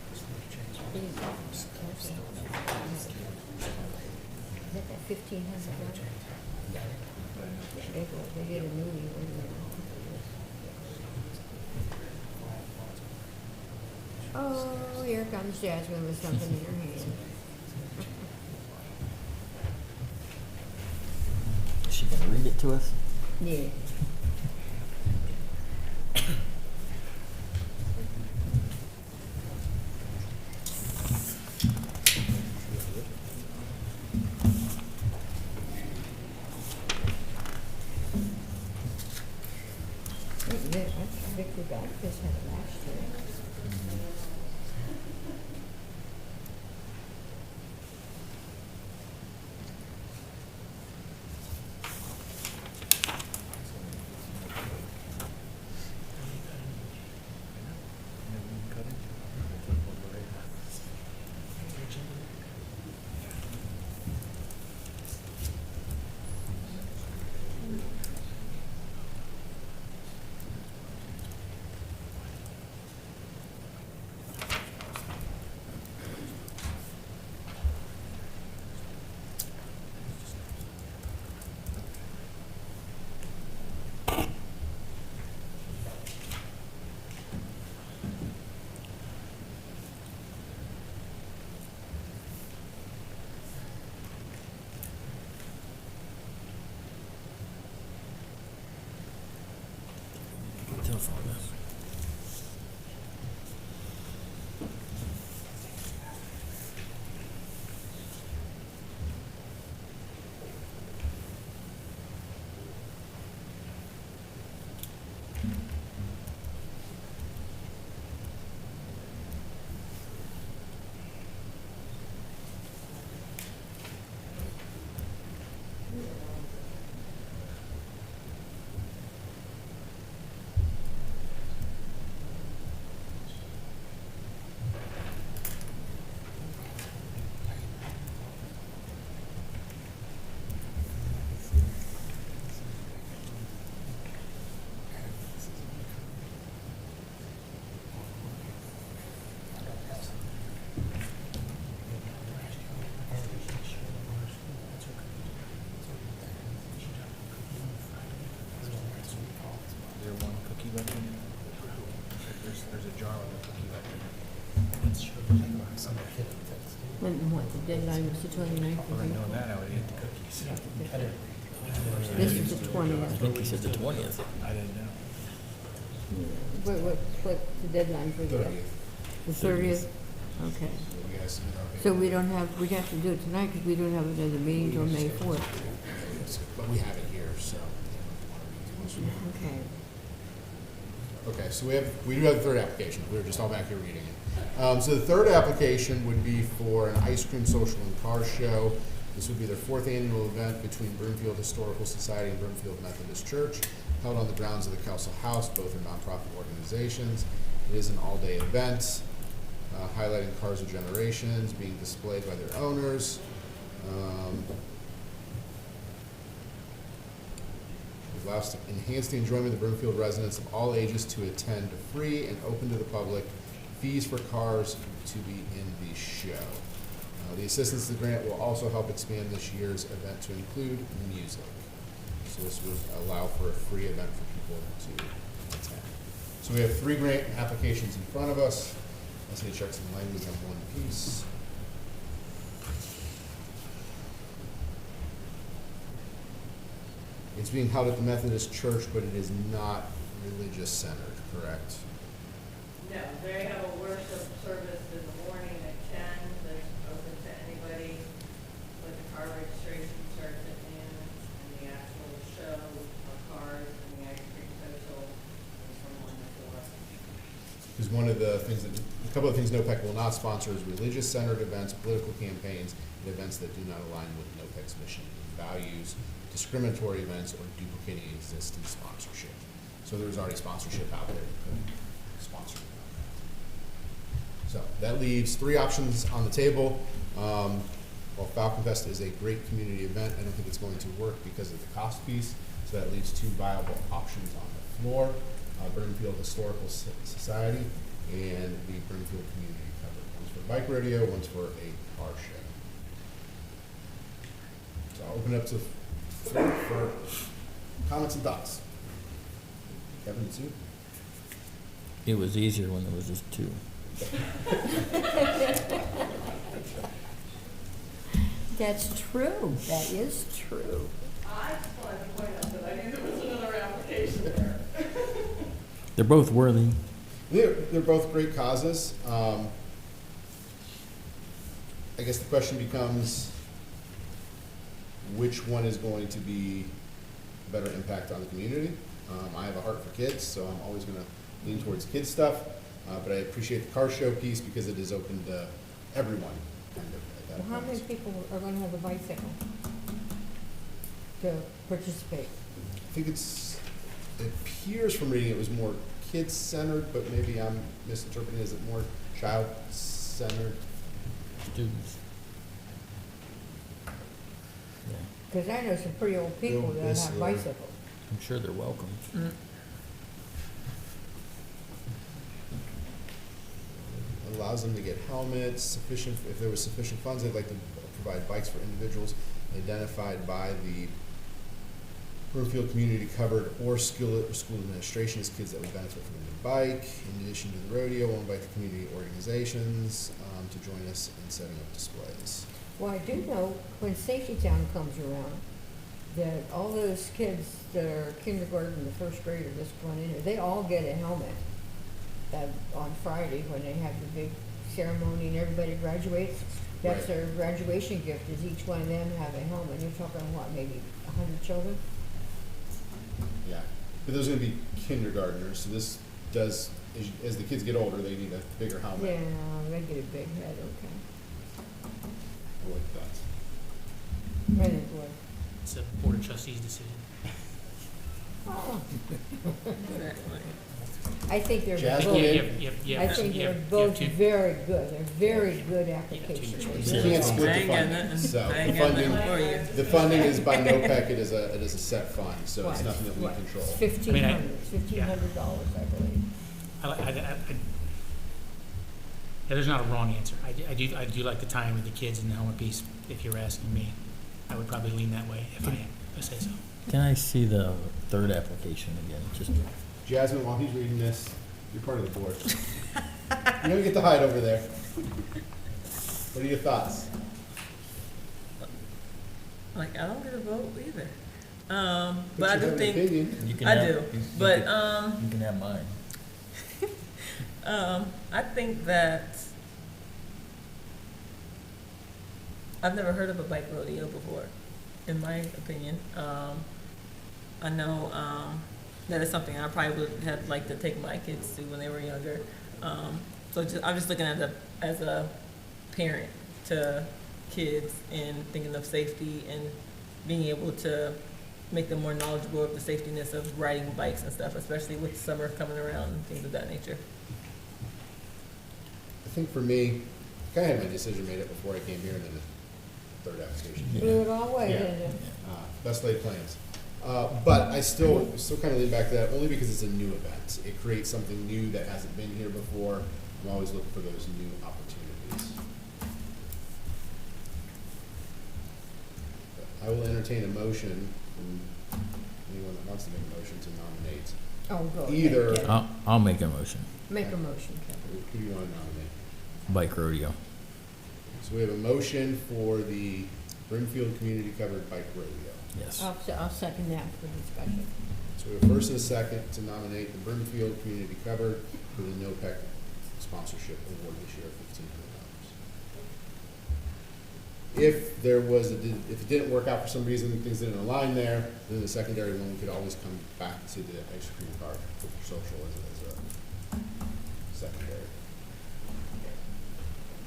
Is that 1,500? They get a new one. Oh, here comes Jasmine with something in her hand. Is she gonna read it to us? Yeah. Victor Baptist had it last year. Telephone this. Is there one cookie left in there? There's a jar with a cookie left in there. When, what, the deadline was the 29th? If I'd known that, I would've ate the cookies. This is the I 20th. think he said the 20th. I didn't know. What's the deadline for that? 30th. The 30th? Okay. You guys submit our So paper. we don't have, we'd have to do it tonight because we don't have another meeting till May 4th. But we have it here, so. Okay. Okay, so we do have the third application. We were just all back here reading it. So the third application would be for an ice cream social and car show. This would be their fourth annual event between Brimfield Historical Society and Brimfield Methodist Church, held on the grounds of the Kelsall House. Both are nonprofit organizations. It is an all-day event, highlighting cars of generations, being displayed by their owners. It allows to enhance the enjoyment of the Brimfield residents of all ages to attend free and open to the public. Fees for cars to be in the show. The assistance to the grant will also help expand this year's event to include music. So this would allow for a free event for people to attend. So we have 3 grant applications in front of us. Let's need to check some language on one piece. It's being held at the Methodist Church, but it is not religious centered, correct? No, they have a worship service in the morning at 10, they're open to anybody, with the car registration starts at noon, and the actual show of cars and the ice cream social is from 1 to 4. Because one of the things that, a couple of things NOPEC will not sponsor is religious-centered events, political campaigns, and events that do not align with NOPEC's mission and values, discriminatory events, or duplicating existing sponsorship. So there was already sponsorship out there that could sponsor. So that leaves 3 options on the table. While Falcon Fest is a great community event, I don't think it's going to work because of the cost piece. So that leaves two viable options on the floor: Brimfield Historical Society and the Brimfield Community Cover. One's for bike rodeo, one's for a car show. So I'll open it up to for comments and thoughts. Kevin, Sue? It was easier when there was just two. That's true. That is true. I just wanted to point out that I knew there was another application there. They're both worthy. They're both great causes. I guess the question becomes, which one is going to be a better impact on the community? I have a heart for kids, so I'm always going to lean towards kids stuff. But I appreciate the car show piece because it is open to everyone, kind of, at that Well, how point. many people are going to have a bicycle to participate? I think it appears from reading it was more kid-centered, but maybe I'm misinterpreting. Is it more child-centered? Students. Yeah, Because I know some pretty old people that This, have bicycles. I'm sure they're welcome. Allows them to get helmets, sufficient, if there was sufficient funds, they'd like to provide bikes for individuals identified by the Brimfield Community Covered or School Administration as kids that would benefit from the new bike. In addition to the rodeo, we'll invite the community organizations to join us in setting up displays. Well, I do know when Safety Town comes around, that all those kids that are kindergarten, the first grader just going in there, they all get a helmet. On Friday, when they have the big ceremony and everybody graduates, that's Right. their graduation gift, is each one of them have a helmet. You're talking, what, maybe 100 children? Yeah, but those are gonna be kindergartners, so this does, as the kids get older, they need a bigger helmet. Yeah, they get a big head, okay. I like that. I think what? It's a Board of Trustees decision. Oh, Exactly. I think they're Jasmine? both, I think they're both very good. They're very good applications. You can't split I the ain't got funding, nothing. so I the ain't got funding, nothing for you. the funding is by NOPEC, it is a set fund, so it's What? nothing that we What? control. $1,500, I believe. Yeah, there's not a wrong answer. I do like the time with the kids and the helmet piece. If you're asking me, I would probably lean that way if I say so. Can I see the third application again? Just Jasmine, while he's reading this, you're part of the board. You don't get to hide over there. What are your thoughts? Like, I don't get a vote either. But I you have do an think, opinion. you can I have, do, you but, you can have mine. I think that I've never heard of a bike rodeo before, in my opinion. I know that is something I probably would have liked to take my kids to when they were younger. I'm just looking at it as a parent to kids and thinking of safety and being able to make them more knowledgeable of the safetiness of riding bikes and stuff, especially with summer coming around and things of that nature. I think for me, I kind of had my decision made it before I came here, and then the third application. Blew it all away, Yeah. didn't it? Best laid plans. But I still kind of lean back to that only because it's a new event. It creates something new that hasn't been here before. I'm always looking for those new opportunities. I will entertain a motion from anyone that wants to make a motion to nominate Oh, go ahead. either. Kevin. I'll make a motion. Make a motion, Kevin. Who do you want to nominate? Bike rodeo. So we have a motion for the Brimfield Community Covered Bike Rodeo. Yes. I'll second that for discussion. So we have a first and a second to nominate the Brimfield Community Covered for the NOPEC sponsorship award this year of $1,500. If there was if it didn't work out for some reason, things didn't align there, then the secondary one could always come back to the ice cream cart for social as a secondary.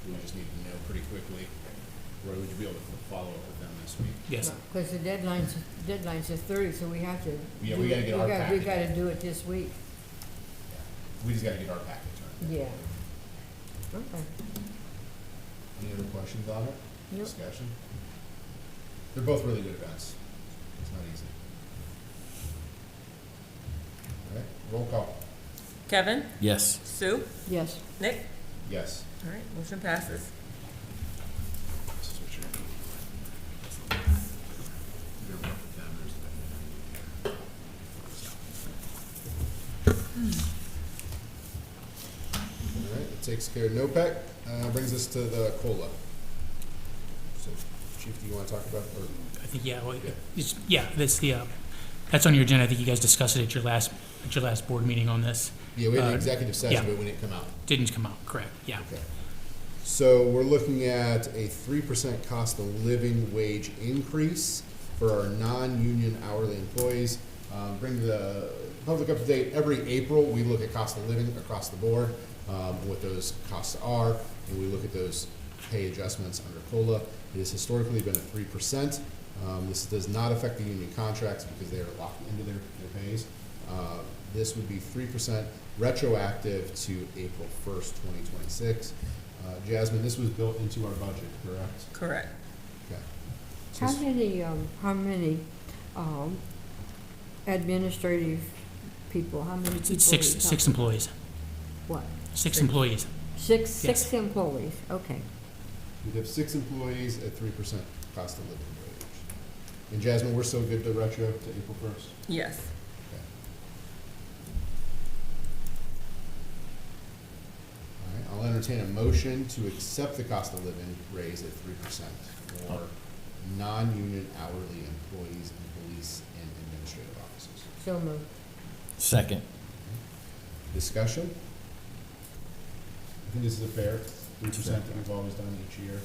We just need to know pretty quickly, Roy, would you be able to follow up with them this week? Yes. Because the deadline's the 30th, so we have to. Yeah, we gotta get our We package. gotta do it this week. We just gotta get our package on. Yeah. Okay. Any other questions on it? Yep. Discussion? They're both really good events. It's not easy. All right, roll call. Kevin, Yes. Sue, Yes. Nick? Yes. All right, motion passes. This is what you're gonna do. You're gonna work with them, All right, that takes care of NOPEC. Brings us to the COLA. So, Chief, do you want to talk about, or? I think, yeah, well, Yeah. that's that's on your agenda. I think you guys discussed it at your last board meeting on this. Yeah, we had an Uh, executive session, yeah. but we didn't come out. Didn't come out, correct, yeah. Okay. So we're looking at a 3% cost of living wage increase for our non-union hourly employees. Bring the public up to date. Every April, we look at cost of living across the board, what those costs are, and we look at those pay adjustments under COLA. It has historically been a 3%. This does not affect the union contracts because they are locked into their pays. This would be 3% retroactive to April 1st, 2026. Jasmine, this was built into our budget, correct? Correct. Okay. So How many administrative people, how many people? It's six employees, What? six employees. Six Yes. employees, okay. we'd have 6 employees at 3% cost of living wage. And Jasmine, we're still good to retro to April 1st? Yes. Okay. All right, I'll entertain a motion to accept the cost of living raise at 3% for non-union hourly employees in police and administrative offices. So moved. Second. Discussion? I think this is a fair 3% that we've always done each year.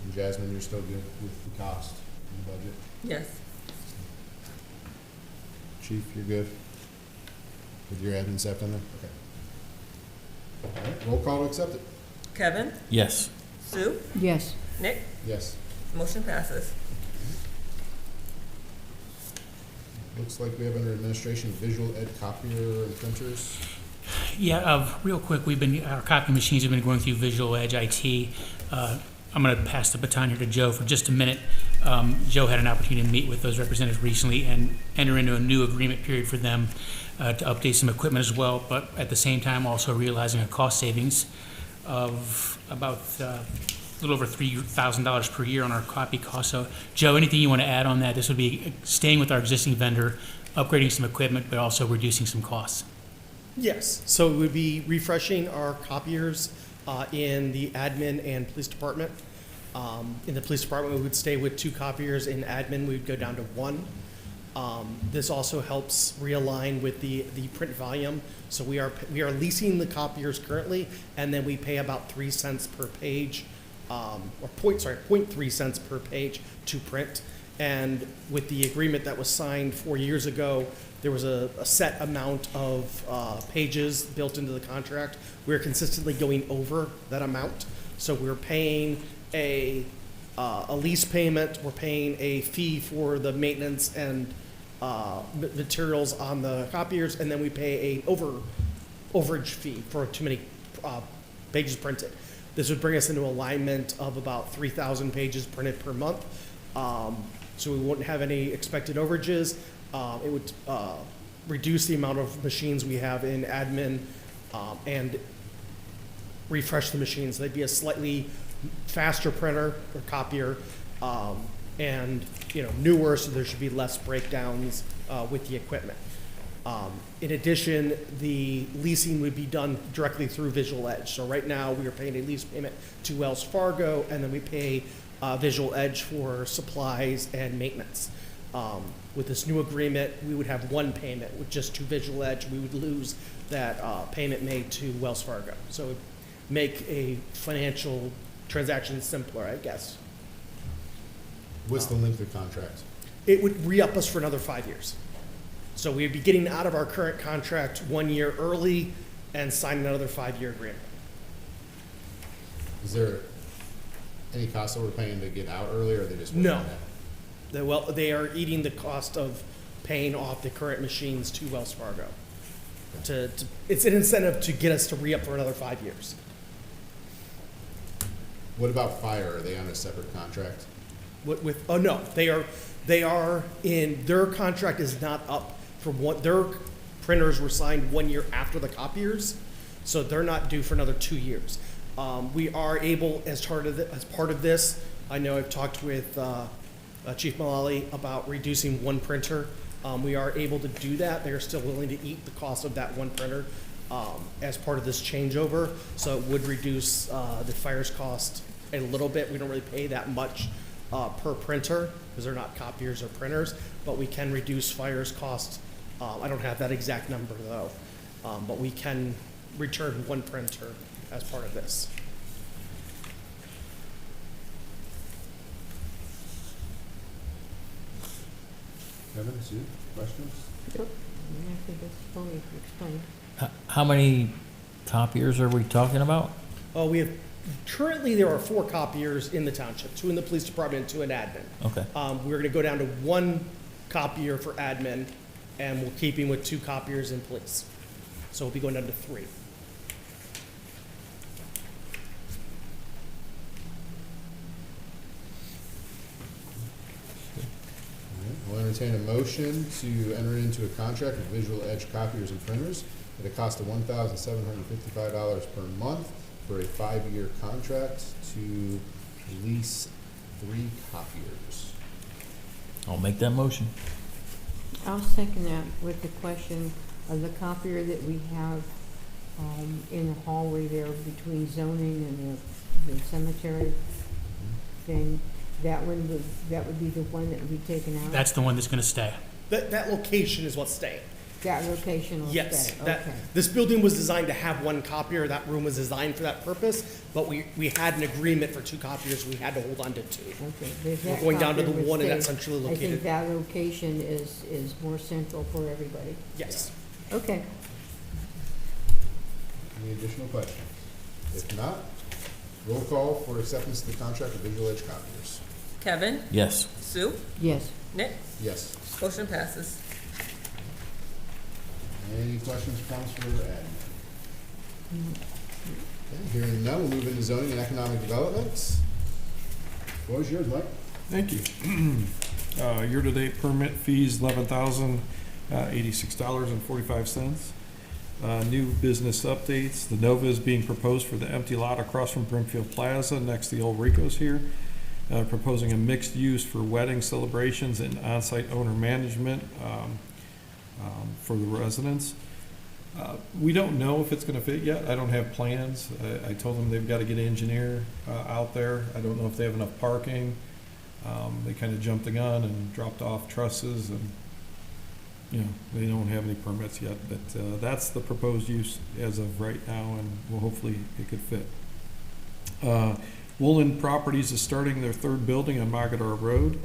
And Jasmine, you're still good with the cost and the budget? Yes. Chief, you're good with your admin staff on there? Okay. All right, roll call to accept it. Kevin, Yes. Sue, Yes. Nick? Yes. Motion passes. Looks like we have under administration visual ed copier and printers. Yeah, real quick, our copy machines have been going through Visual Edge IT. I'm going to pass the baton here to Joe for just a minute. Joe had an opportunity to meet with those representatives recently and enter into a new agreement period for them to update some equipment as well, but at the same time also realizing a cost savings of about a little over $3,000 per year on our copy cost. So, Joe, anything you want to add on that? This would be staying with our existing vendor, upgrading some equipment, but also reducing some costs. Yes, so we would be refreshing our copiers in the admin and police department. In the police department, we would stay with 2 copiers. In admin, we would go down to 1. This also helps realign with the print volume. So we are leasing the copiers currently, and then we pay about 3 cents per page, 0.3 cents per page to print. And with the agreement that was signed 4 years ago, there was a set amount of pages built into the contract. We're consistently going over that amount. So we're paying a lease payment, we're paying a fee for the maintenance and materials on the copiers, and then we pay a overage fee for too many pages printed. This would bring us into alignment of about 3,000 pages printed per month. So we wouldn't have any expected overages. It would reduce the amount of machines we have in admin and refresh the machines. They'd be a slightly faster printer or copier and newer, so there should be less breakdowns with the equipment. In addition, the leasing would be done directly through Visual Edge. So right now, we are paying a lease payment to Wells Fargo, and then we pay Visual Edge for supplies and maintenance. With this new agreement, we would have one payment with just to Visual Edge. We would lose that payment made to Wells Fargo. So it would make a financial transaction simpler, I guess. What's the length of contract? It would re-up us for another 5 years. So we'd be getting out of our current contract 1 year early and signing another 5-year agreement. Is there any cost that we're paying to get out earlier, or are they just? No. They are eating the cost of paying off the current machines to Wells Fargo. It's an incentive to get us to re-up for another 5 years. What about fire? Are they on a separate contract? Oh, no, they are in, their contract is not up from what, their printers were signed 1 year after the copiers, so they're not due for another 2 years. We are able, as part of this, I know I've talked with Chief Mullally about reducing one printer. We are able to do that. They are still willing to eat the cost of that one printer as part of this changeover, so it would reduce the fire's cost a little bit. We don't really pay that much per printer because they're not copiers or printers, but we can reduce fire's cost. I don't have that exact number though, but we can return one printer as part of this. Kevin, Sue, questions? Yep. I think it's fully explained. How many copiers are we talking about? We have, currently there are 4 copiers in the township, 2 in the police department and 2 in admin. Okay. We're gonna go down to 1 copier for admin, and we're keeping with 2 copiers in police. So we'll be going down to 3. We'll entertain a motion to enter into a contract with Visual Edge copiers and printers at a cost of $1,755 per month for a 5-year contract to lease 3 copiers. I'll make that motion. I'll second that with the question of the copier that we have in the hallway there between zoning and the cemetery thing. That would be the one that would be taken out? That's the one that's gonna stay. That location is what's staying. That location will Yes, stay, that, okay. this building was designed to have 1 copier, that room was designed for that purpose, but we had an agreement for 2 copiers, we had to hold on to 2. Okay, but We're that going down to the copier would one and that's stay. centrally I think located. that location is more central for everybody. Yes. Okay. Any additional questions? If not, roll call for acceptance of the contract with Visual Edge copiers. Kevin, Yes. Sue, Yes. Nick, Yes. motion passes. Any questions or comments for admin? Okay, hearing none, we'll move into zoning and economic development. Floor is yours, Mike. Thank you. Year-to-date permit fees, $11,086.45. New business updates. The Nova is being proposed for the empty lot across from Brimfield Plaza, next to the old Rico's here. Proposing a mixed use for wedding celebrations and on-site owner management for the residents. We don't know if it's gonna fit yet. I don't have plans. I told them they've got to get an engineer out there. I don't know if they have enough parking. They kind of jumped the gun and dropped off trusses and, you know, they don't have any permits yet, but that's the proposed use as of right now, and well, hopefully it could fit. Woolen Properties is starting their 3rd building on Mogador Road.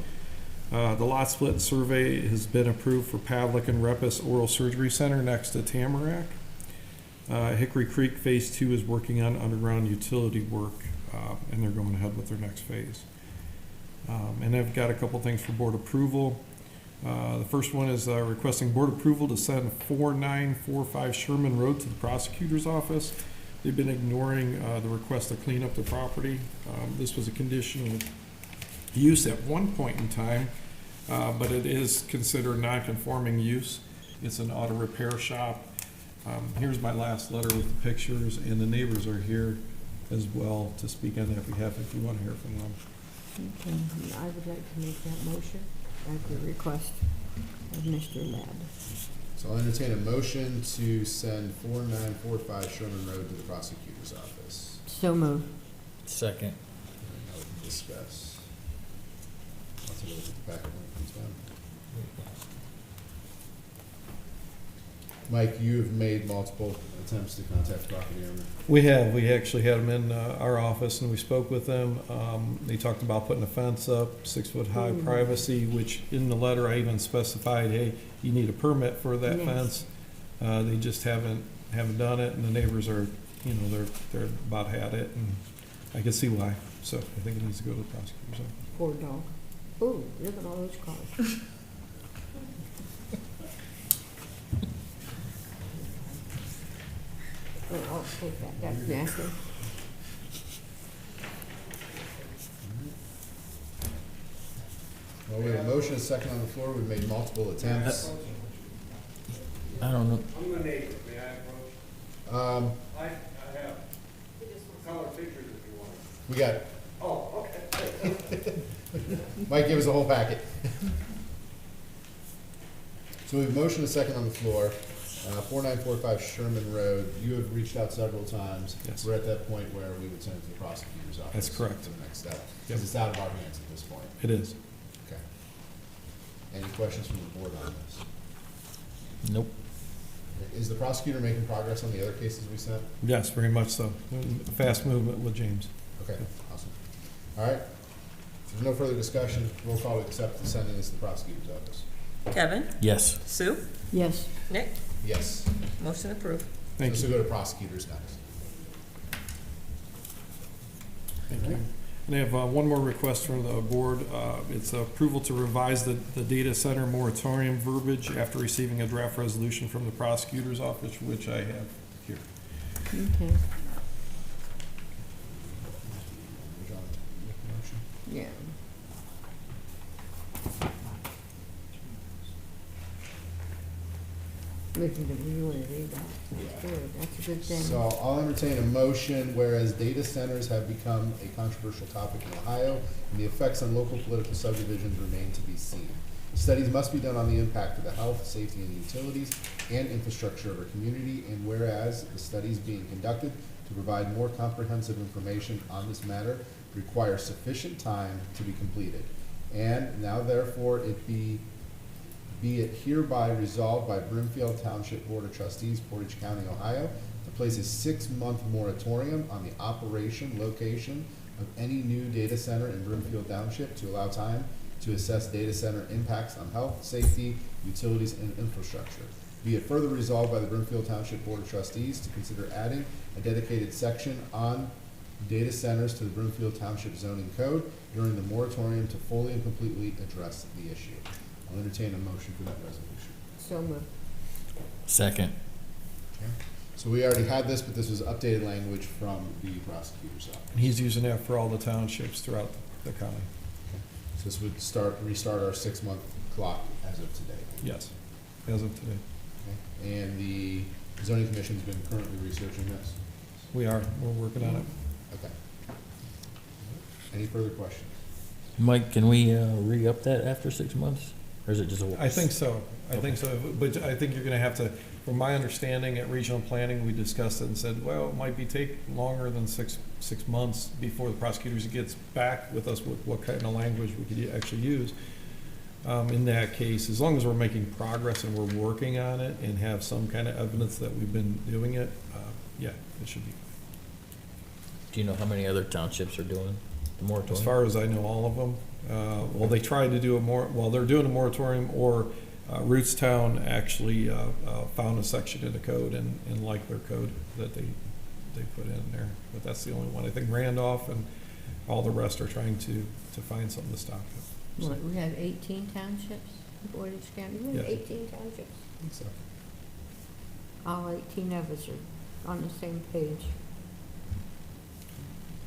The lot split survey has been approved for Pavlik and Repus Oral Surgery Center next to Tamarack. Hickory Creek Phase 2 is working on underground utility work, and they're going ahead with their next phase. And I've got a couple things for board approval. The first one is requesting board approval to send 4945 Sherman Road to the prosecutor's office. They've been ignoring the request to clean up the property. This was a conditional use at one point in time, but it is considered non-conforming use. It's an auto repair shop. Here's my last letter with the pictures, and the neighbors are here as well to speak on their behalf if you want to hear from them. Okay, I would like to make that motion at the request of Mr. Ladd. So I'll entertain a motion to send 4945 Sherman Road to the prosecutor's office. So moved. Second. And now we can discuss. I'll take a look at the packet when it comes down. Mike, you have made multiple attempts to contact the property owner. We have. We actually had them in our office, and we spoke with them. They talked about putting a fence up, 6-foot-high privacy, which in the letter I even specified, hey, you need a permit for that fence. They just haven't done it, and the neighbors are, you know, they're about had it, and I can see why. So I think it needs to go to the prosecutor's office. Poor dog. Ooh, look at all those cars. Oh, take that, that's nasty. Well, we have a motion, a second on the floor. We've made multiple attempts. I don't know. I'm the neighbor, may I approach? I have color pictures if you want. We got it. Oh, okay. Mike, give us a whole packet. So we have a motion, a second on the floor. 4945 Sherman Road. You have reached out several times. Yes. We're at that point where we would send it to the prosecutor's office. That's correct. For the next step, Yep. because it's out of our hands at this point. It is. Okay. Any questions from the board on this? Nope. Is the prosecutor making progress on the other cases we sent? Yes, very much so. Fast movement with James. Okay, awesome. All right. If there's no further discussion, roll call to accept the sending this to the prosecutor's office. Kevin, Yes. Sue, Yes. Nick, Yes. motion approved. Thank This you. will go to prosecutors next. Thank you. And I have one more request from the board. It's approval to revise the data center moratorium verbiage after receiving a draft resolution from the prosecutor's office, which I have here. Okay. Would you want to make a motion? Yeah. Listen to me, you want to read that? That's good. That's a good thing. So I'll entertain a motion, whereas data centers have become a controversial topic in Ohio, and the effects on local political subdivisions remain to be seen. Studies must be done on the impact of the health, safety, and utilities and infrastructure of our community, and whereas the studies being conducted to provide more comprehensive information on this matter require sufficient time to be completed. And now therefore be it hereby resolved by Brimfield Township Board of Trustees, Portage County, Ohio, to place a 6-month moratorium on the operation, location of any new data center in Brimfield Township to allow time to assess data center impacts on health, safety, utilities, and infrastructure. Be it further resolved by the Brimfield Township Board of Trustees to consider adding a dedicated section on data centers to the Brimfield Township zoning code during the moratorium to fully and completely address the issue. I'll entertain a motion for that resolution. So moved. Second. Okay. So we already had this, but this was updated language from the prosecutor's office. And he's using that for all the townships throughout the county. So this would restart our 6-month clock as of today. Yes, as of today. Okay. And the zoning commission's been currently researching this. We're working on it. Okay. Any further questions? Mike, can we re-up that after 6 months? Or is it just a? I think so. I think so. But I think you're gonna have to, from my understanding at regional planning, we discussed it and said, well, it might take longer than six months before the prosecutors gets back with us with what kind of language we could actually use. In that case, as long as we're making progress and we're working on it and have some kind of evidence that we've been doing it, yeah, it should be fine. Do you know how many other townships are doing the moratorium? As far as I know, all of them. Well, they tried to do they're doing a moratorium, or Rootstown actually found a section in the code and liked their code that they put in there. But that's the only one. I think Randolph and all the rest are trying to find something to stop it. So, What, we have 18 townships in Portage County? We have Yeah. 18 townships. I think so. All 18 of us are on the same page.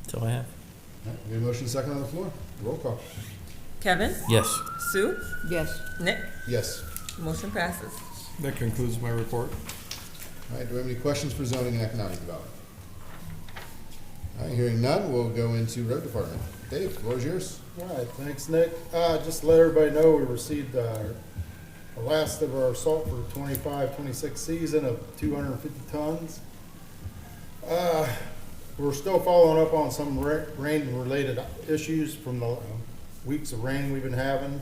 That's all I have. All right, we have a motion second on the floor. Roll call. Kevin, Yes. Sue, Yes. Nick, Yes. motion passes. that concludes my report. All right, do we have any questions for zoning and economic development? All right, hearing none, we'll go into road department. Dave, the floor is yours. All right, thanks, Nick. Just to let everybody know, we received the last of our salt for 25-26 season of 250 tons. We're still following up on some rain-related issues from the weeks of rain we've been having.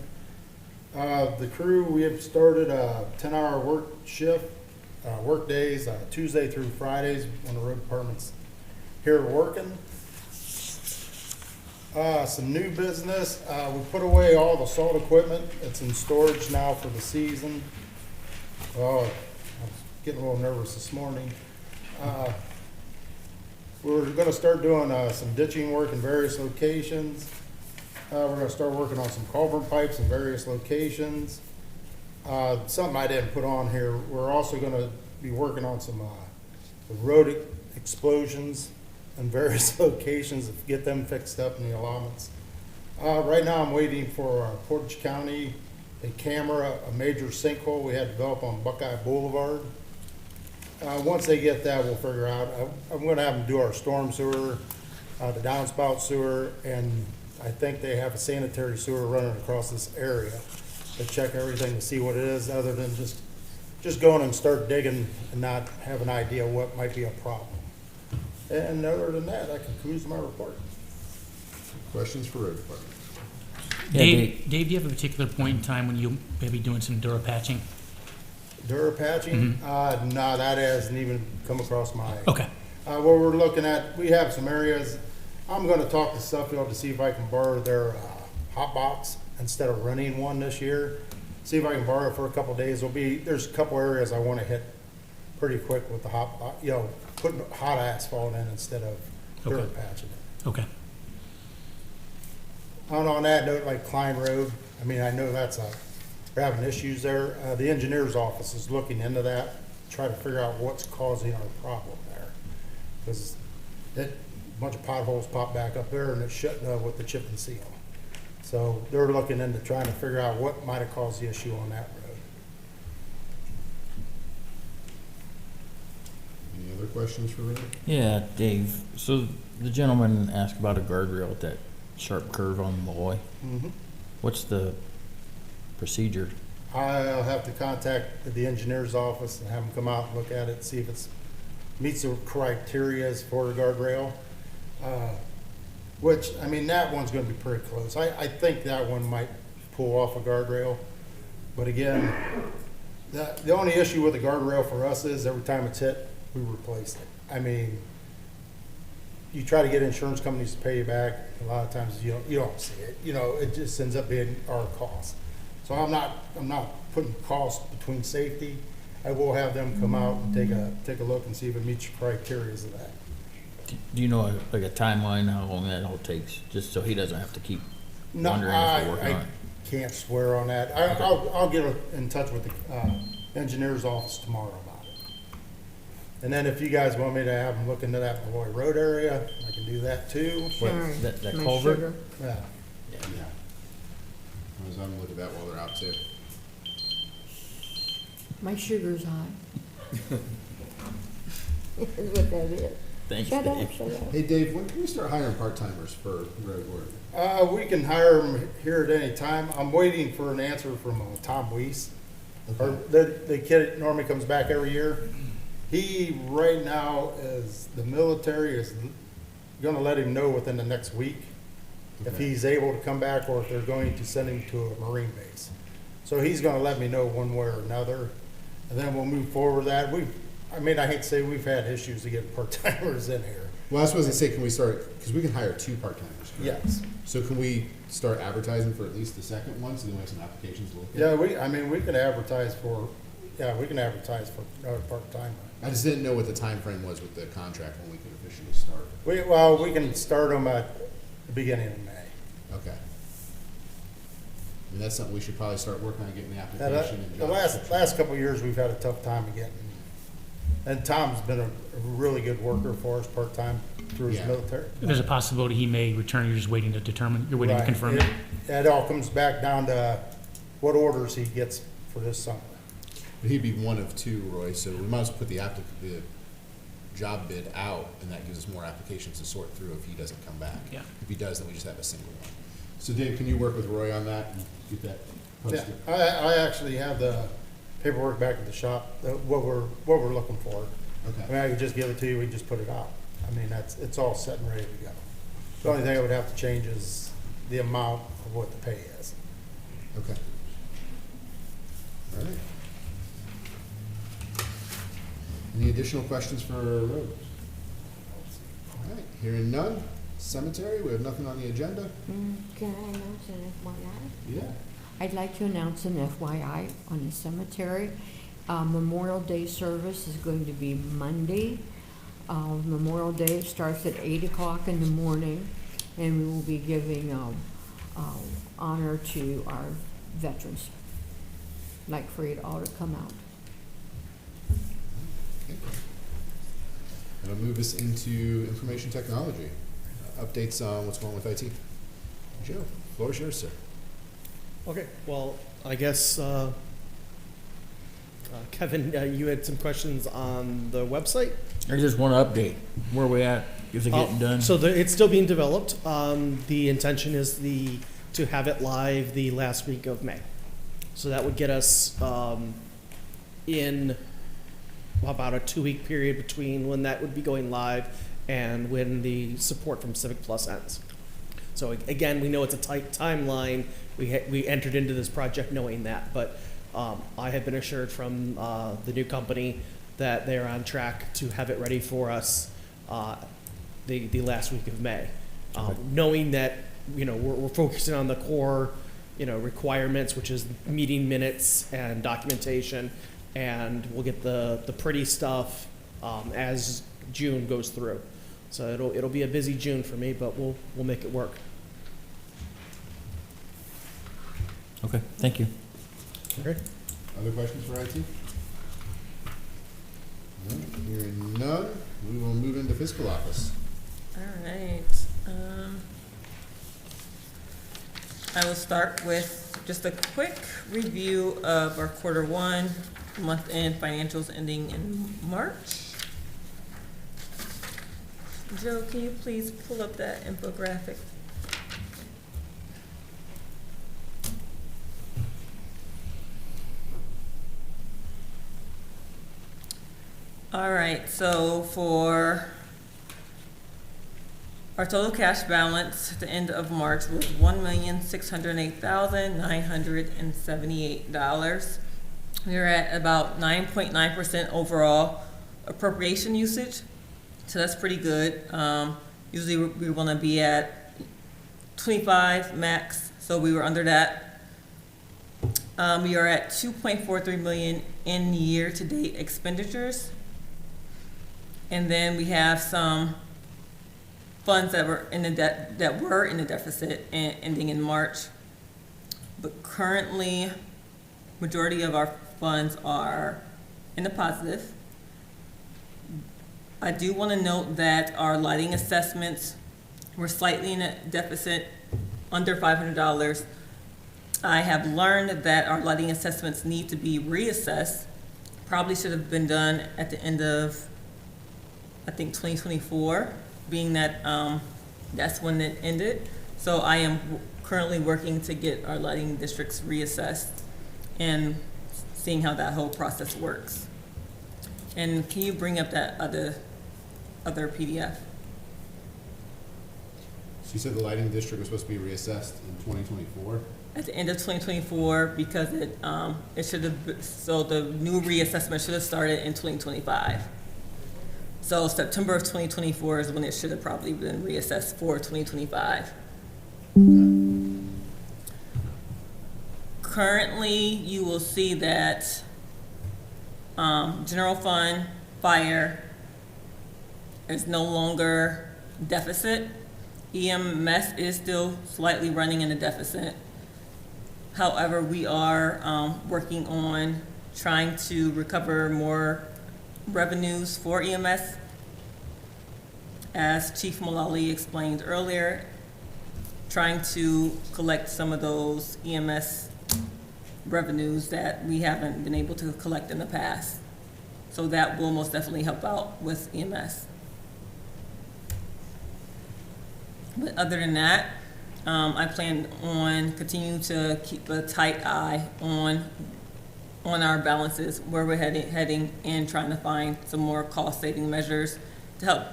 The crew, we have started a 10-hour work shift, work days, Tuesday through Fridays when the road department's here working. Some new business, we put away all the salt equipment. It's in storage now for the season. Oh, I was getting a little nervous this morning. We're gonna start doing some ditching work in various locations. We're gonna start working on some culvert pipes in various locations. Something I didn't put on here, we're also gonna be working on some road explosions in various locations to get them fixed up in the allotments. Right now, I'm waiting for Portage County, a camera, a major sinkhole we had developed on Buckeye Boulevard. Once they get that, we'll figure out. I'm gonna have them do our storm sewer, the downspout sewer, and I think they have a sanitary sewer running across this area to check everything to see what it is, other than just going and start digging and not have an idea what might be a problem. And other than that, that concludes my report. Questions for road department? Yeah, Dave, do you have a particular point in time when you may be doing some Dura patching? Dura patching? No, that hasn't even come across my. Okay. What we're looking at, we have some areas, I'm gonna talk to Suffield to see if I can borrow their, hot box instead of renting one this year. See if I can borrow it for a couple days. There's a couple areas I wanna hit pretty quick with the putting hot asphalt in instead of Dura Okay. patching it. Okay. On that note, like Klein Road, I mean, I know we're having issues there. The engineer's office is looking into that, try to figure out what's causing our problem there. Because a bunch of potholes popped back up there and it shouldn't with the chip and seal. So they're looking into trying to figure out what might have caused the issue on that road. Any other questions for road? Yeah, Dave, so the gentleman asked about a guardrail at that sharp curve on Malloy. What's the procedure? I'll have to contact the engineer's office and have them come out and look at it, see if it meets the criteria for a guardrail. Which, I mean, that one's gonna be pretty close. I think that one might pull off a guardrail. But again, the only issue with the guardrail for us is every time it's hit, we replace it. I mean, you try to get insurance companies to pay you back, a lot of times you don't see it. It just ends up being our cost. So I'm not putting cost between safety. I will have them come out and take a look and see if it meets your criteria of that. Do you know like a timeline, how long that all takes, just so he doesn't have to keep No, wondering if we're working on I it? can't swear on that. I'll get in touch with the engineer's office tomorrow about it. And then if you guys want me to have them look into that Malloy Road area, I can do that too. Sorry, that my culvert? sugar. Yeah. Yeah. I was gonna look at that while they're out too. My sugar's high. Is what that is. Thanks, Shut up, Dave. shut up. Hey, Dave, when can we start hiring part-timers for road work? We can hire them here at any time. I'm waiting for an answer from Tom Weiss. Or the kid that normally comes back every year. He, right now, the military is gonna let him know within the next week if Okay. he's able to come back or if they're going to send him to a Marine base. So he's gonna let me know one way or another, and then we'll move forward with that. I hate to say we've had issues to get part-timers in here. Well, that's what I was gonna say, can we start, because we can hire 2 part-timers. correct? Yes. So can we start advertising for at least the second one, so then we have some applications to look at? Yeah, we can advertise for another part-timer. I just didn't know what the time frame was with the contract when we could officially start. We can start them at the beginning of May. Okay. And that's something we should probably start working on, getting the Now, application and the job last description. couple of years, we've had a tough time of getting, and Tom's been a really good worker for us part-time through his Yeah. military. There's a possibility he may return, you're just waiting to determine, you're waiting to Right. confirm it? It all comes back down to what orders he gets for this summer. But he'd be one of 2, Roy, so we might as well put the job bid out, and that gives us more applications to sort through if he doesn't come back. Yeah. If he does, then we just have a single one. So Dave, can you work with Roy on that and get that Yeah, posted? I actually have the paperwork back at the shop, what we're looking for. Okay. I could just give it to you, we just put it out. It's all set and ready to go. The only thing I would have to change is the amount of what the pay is. Okay. All right. Any additional questions for roads? All right, hearing none. Cemetery, we have nothing on the agenda? Can I announce an FYI? Yeah. I'd like to announce an FYI on the cemetery. Memorial Day service is going to be Monday. Memorial Day starts at 8 o'clock in the morning, and we will be giving honor to our veterans. Like for you all to come out. And I'll move us into information technology. Updates on what's going on with IT. Joe? Floor is yours, sir. Okay, well, I guess, Kevin, you had some questions on the website? I just want to update where we at. Is it getting done? So it's still being developed. The intention is to have it live the last week of May. So that would get us in about a 2-week period between when that would be going live and when the support from Civic Plus ends. So again, we know it's a tight timeline. We entered into this project knowing that, but I have been assured from the new company that they're on track to have it ready for us the last week of May. Knowing that, we're focusing on the core, requirements, which is meeting minutes and documentation, and we'll get the pretty stuff as June goes through. So it'll be a busy June for me, but we'll make it work. Okay, thank you. Okay. Other questions for IT? No, hearing none, we will move into fiscal office. All right. I will start with just a quick review of our Q1 month-end financials ending in March. Joe, can you please pull up that infographic? All right, so for our total cash balance at the end of March was $1,608,978. We are at about 9.9% overall appropriation usage, so that's pretty good. Usually we want to be at 25 max, so we were under that. We are at 2.43 million in year-to-date expenditures. And then we have some funds that were in the deficit and ending in March. But currently, majority of our funds are in the positive. I do want to note that our lighting assessments were slightly in a deficit, under $500. I have learned that our lighting assessments need to be reassessed. Probably should have been done at the end of, I think, 2024, being that that's when it ended. So I am currently working to get our lighting districts reassessed and seeing how that whole process works. And can you bring up that other PDF? So you said the lighting district was supposed to be reassessed in 2024? At the end of 2024, because it should have, so the new reassessment should have started in 2025. So September of 2024 is when it should have probably been reassessed for 2025. Currently, you will see that general fund, fire is no longer deficit. EMS is still slightly running in a deficit. However, we are working on trying to recover more revenues for EMS. As Chief Mullally explained earlier, trying to collect some of those EMS revenues that we haven't been able to collect in the past. So that will most definitely help out with EMS. But other than that, I plan on continuing to keep a tight eye on our balances, where we're heading, and trying to find some more cost-saving measures to help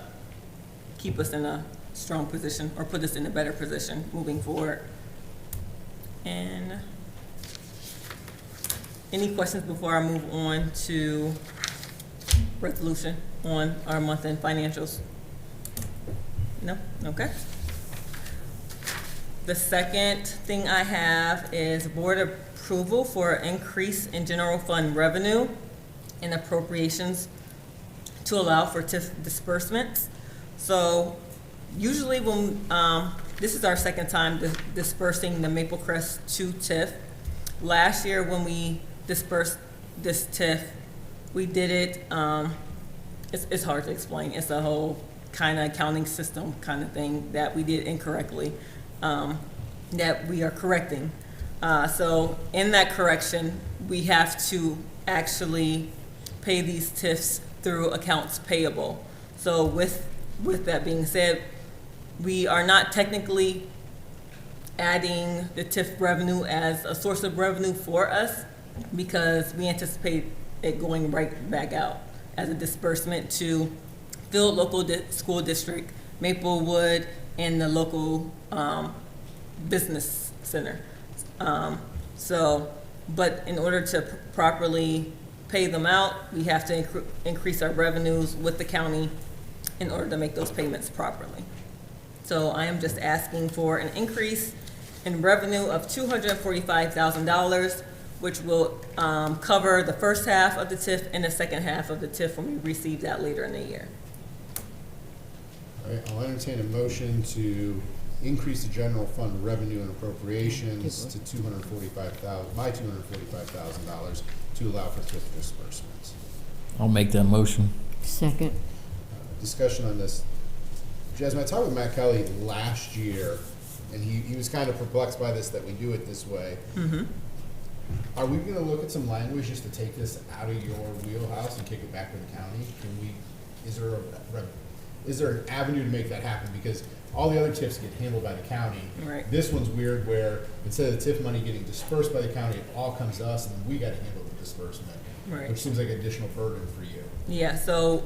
keep us in a strong position or put us in a better position moving forward. And any questions before I move on to resolution on our month-end financials? No? Okay. The second thing I have is board approval for increase in general fund revenue and appropriations to allow for TIF disbursements. So usually when, this is our second time dispersing the Maple Crest 2 TIF. Last year when we dispersed this TIF, we did it, it's hard to explain. It's a whole kind of accounting system kind of thing that we did incorrectly. that we are correcting. So in that correction, we have to actually pay these TIFs through accounts payable. So with that being said, we are not technically adding the TIF revenue as a source of revenue for us because we anticipate it going right back out as a disbursement to Field Local School District, Maplewood, and the local business center. But in order to properly pay them out, we have to increase our revenues with the county in order to make those payments properly. So I am just asking for an increase in revenue of $245,000, which will cover the first half of the TIF and the second half of the TIF when we receive that later in the year. All right, I'll entertain a motion to increase the general fund revenue and appropriations to $245,000 to allow for TIF disbursements. I'll make that motion. Second. Discussion on this. Jasmine, I talked with Matt Kelly last year, and he was kind of perplexed by this, that we do it this way. Mm-hmm. Are we gonna look at some language just to take this out of your wheelhouse and kick it back to the county? Is there an avenue to make that happen? Because all the other TIFs get handled by the county. Right. This one's weird where instead of the TIF money getting dispersed by the county, it all comes to us and then we gotta handle the disbursement. Right. Which seems like an additional burden for you. Yeah, so,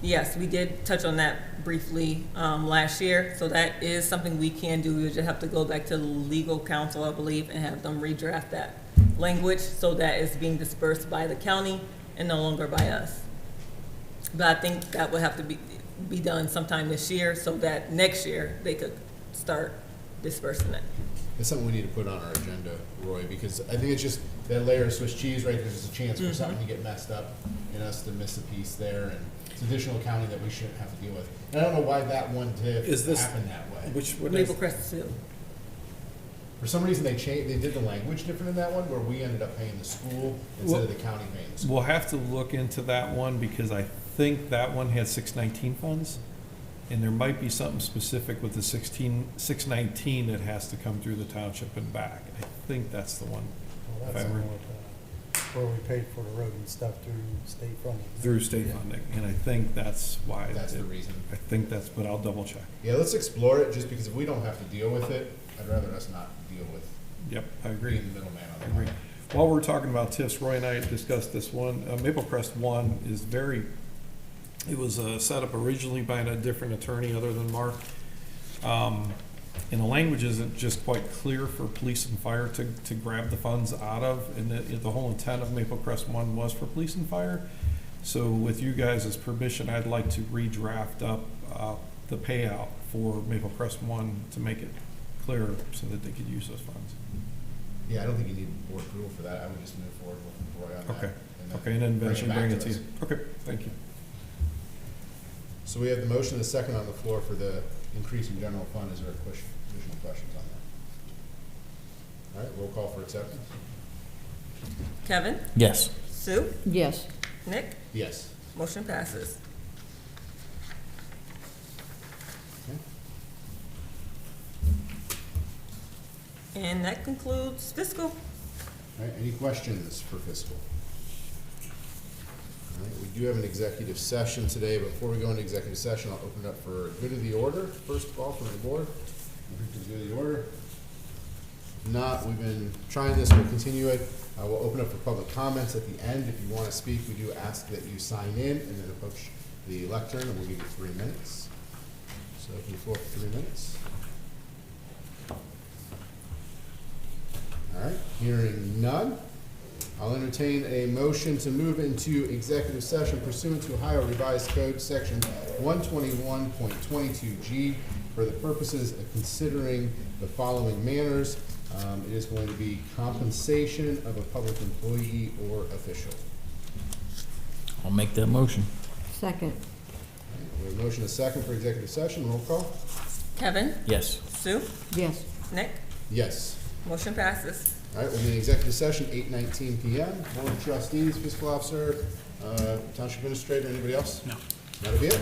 yes, we did touch on that briefly last year. So that is something we can do. We would just have to go back to legal counsel, I believe, and have them redraft that language so that it's being dispersed by the county and no longer by us. But I think that would have to be done sometime this year so that next year they could start dispersing it. It's something we need to put on our agenda, Roy, because I think it's just that layer of Swiss cheese, right? There's a chance for something to get messed up and us to miss a piece there, and it's additional accounting that we shouldn't have to deal with. And I don't know why that one TIF happened that way. Maple Crest Zoo. For some reason, they did the language different in that one, where we ended up paying the school instead of the county paying the school. We'll have to look into that one because I think that one had 619 funds. And there might be something specific with the 619 that has to come through the township and back. I think that's the one. Well, if that's I the re- one where we paid for the road and stuff through state funding. Through state funding, and I think that's why. That's the reason. I think that's, but I'll double check. Yeah, let's explore it, just because if we don't have to deal with it, I'd rather us not deal with Yep, I agree. being the middleman on I that. agree. While we're talking about TIFs, Roy and I discussed this one. Maple Crest 1 is it was set up originally by a different attorney other than Mark. And the language isn't just quite clear for police and fire to grab the funds out of. And the whole intent of Maple Crest 1 was for police and fire. So with you guys' permission, I'd like to redraft up the payout for Maple Crest 1 to make it clear so that they could use those funds. Yeah, I don't think you need board approval for that. I would just move forward with Roy on that. Okay, okay, and then eventually back bring it to us. you. Okay, thank you. So we have the motion and the second on the floor for the increase in general fund. Is there additional questions on that? All right, roll call for acceptance. Kevin? Yes. Sue? Yes. Nick? Yes. Motion passes. And that concludes fiscal. All right, any questions for fiscal? All right, we do have an executive session today, but before we go into executive session, I'll open it up for good of the order, first of all, from the board. Good of the order. If not, we've been trying this, we'll continue it. We'll open up for public comments at the end. If you want to speak, we do ask that you sign in and then approach the lectern, and we'll give you 3 minutes. So open the floor for 3 minutes. All right, hearing none, I'll entertain a motion to move into executive session pursuant to Ohio Revised Code, Section 121.22G, for the purposes of considering the following manners. It is going to be compensation of a public employee or official. I'll make that motion. Second. We have a motion, a second for executive session. Roll call. Kevin? Yes. Sue? Yes. Nick? Yes. Motion passes. All right, we'll be in executive session, 8:19 p.m. Board of Trustees, Fiscal Officer, Township Administrator, anybody else? No. That'll be it.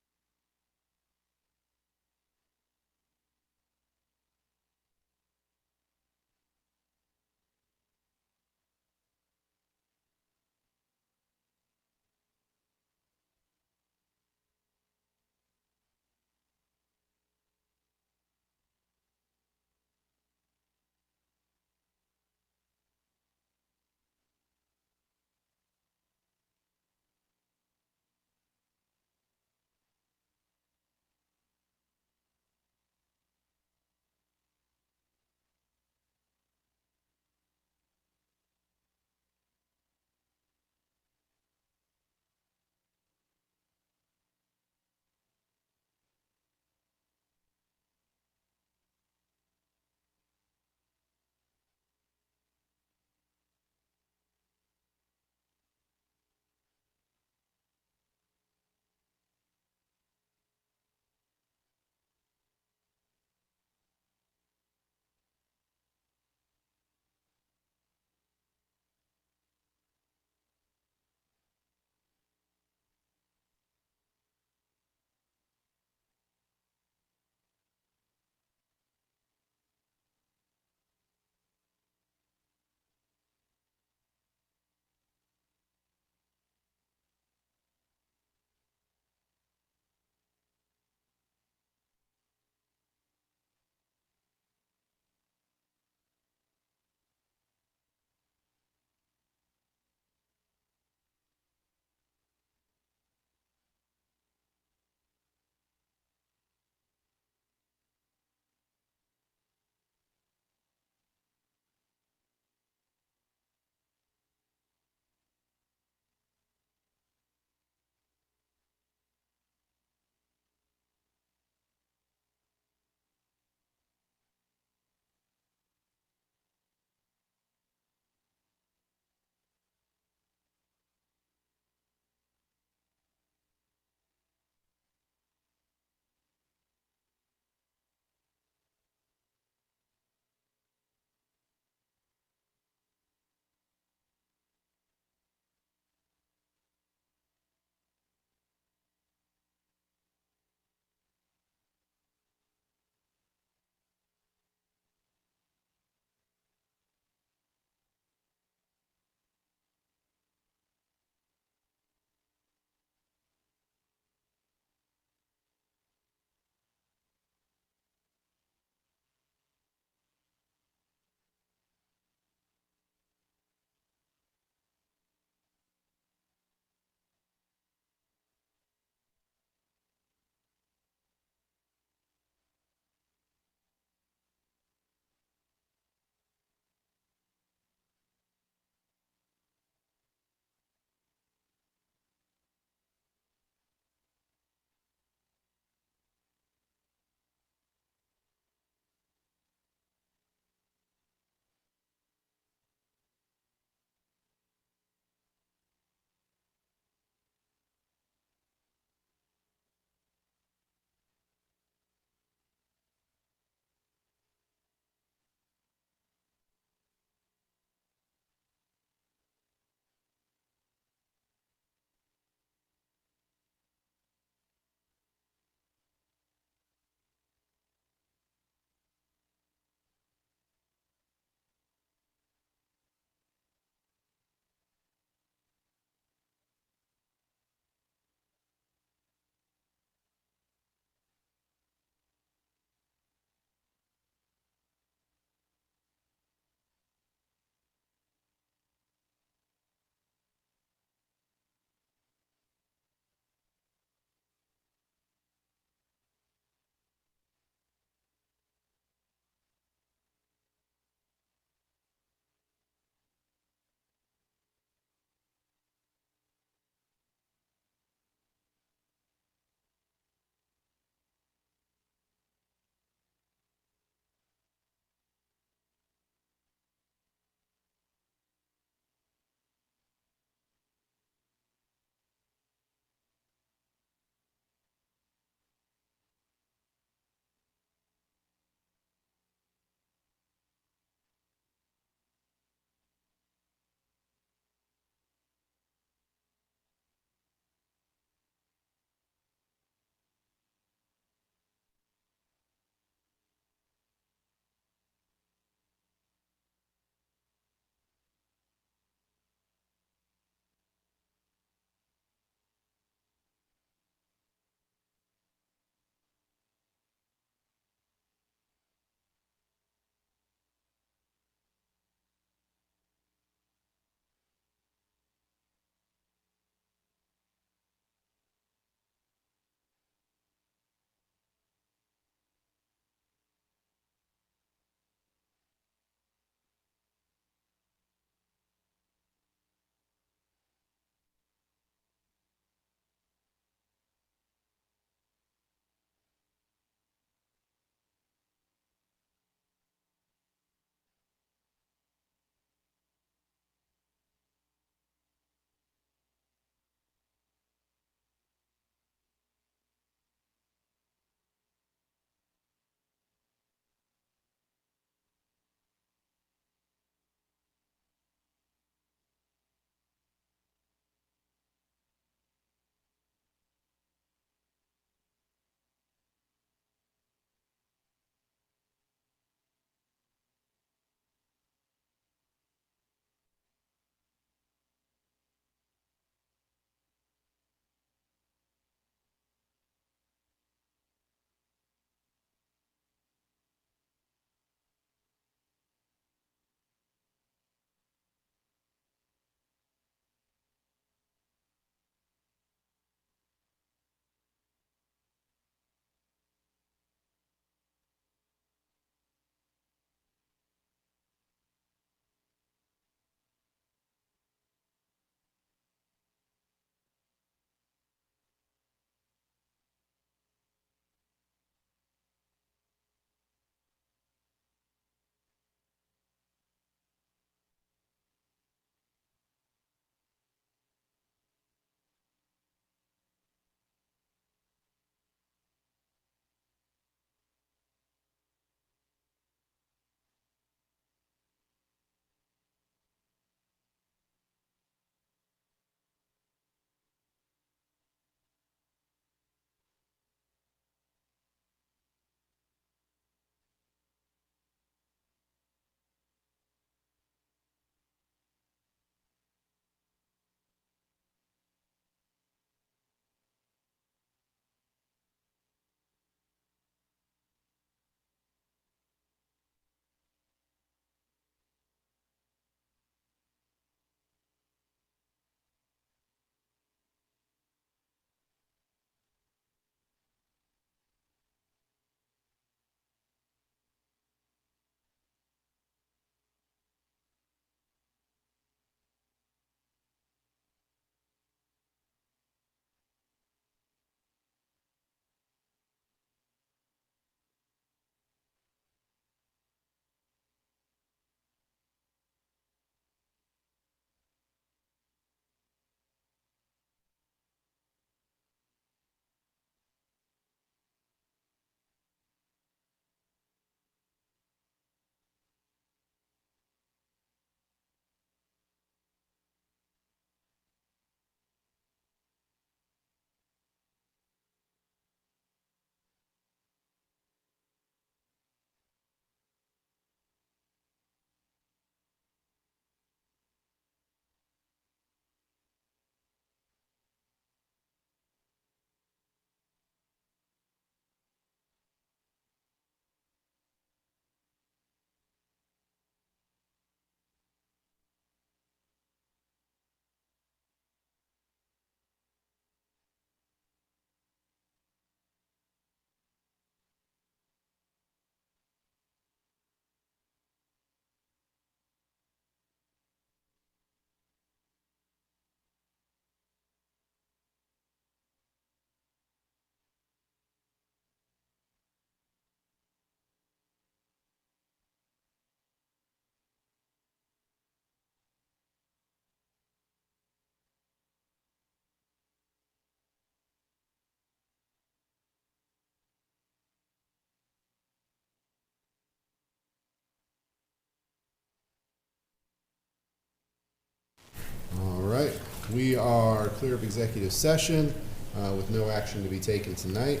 We are clear of executive session with no action to be taken tonight.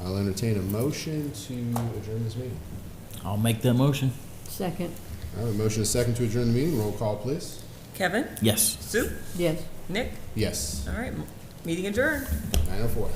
I'll entertain a motion to adjourn this meeting. I'll make that motion. Second, I have a motion and a second to adjourn the meeting. Roll call, please. Kevin? Yes. Sue? yes. Nick? Yes, All right, meeting adjourned. 9:04.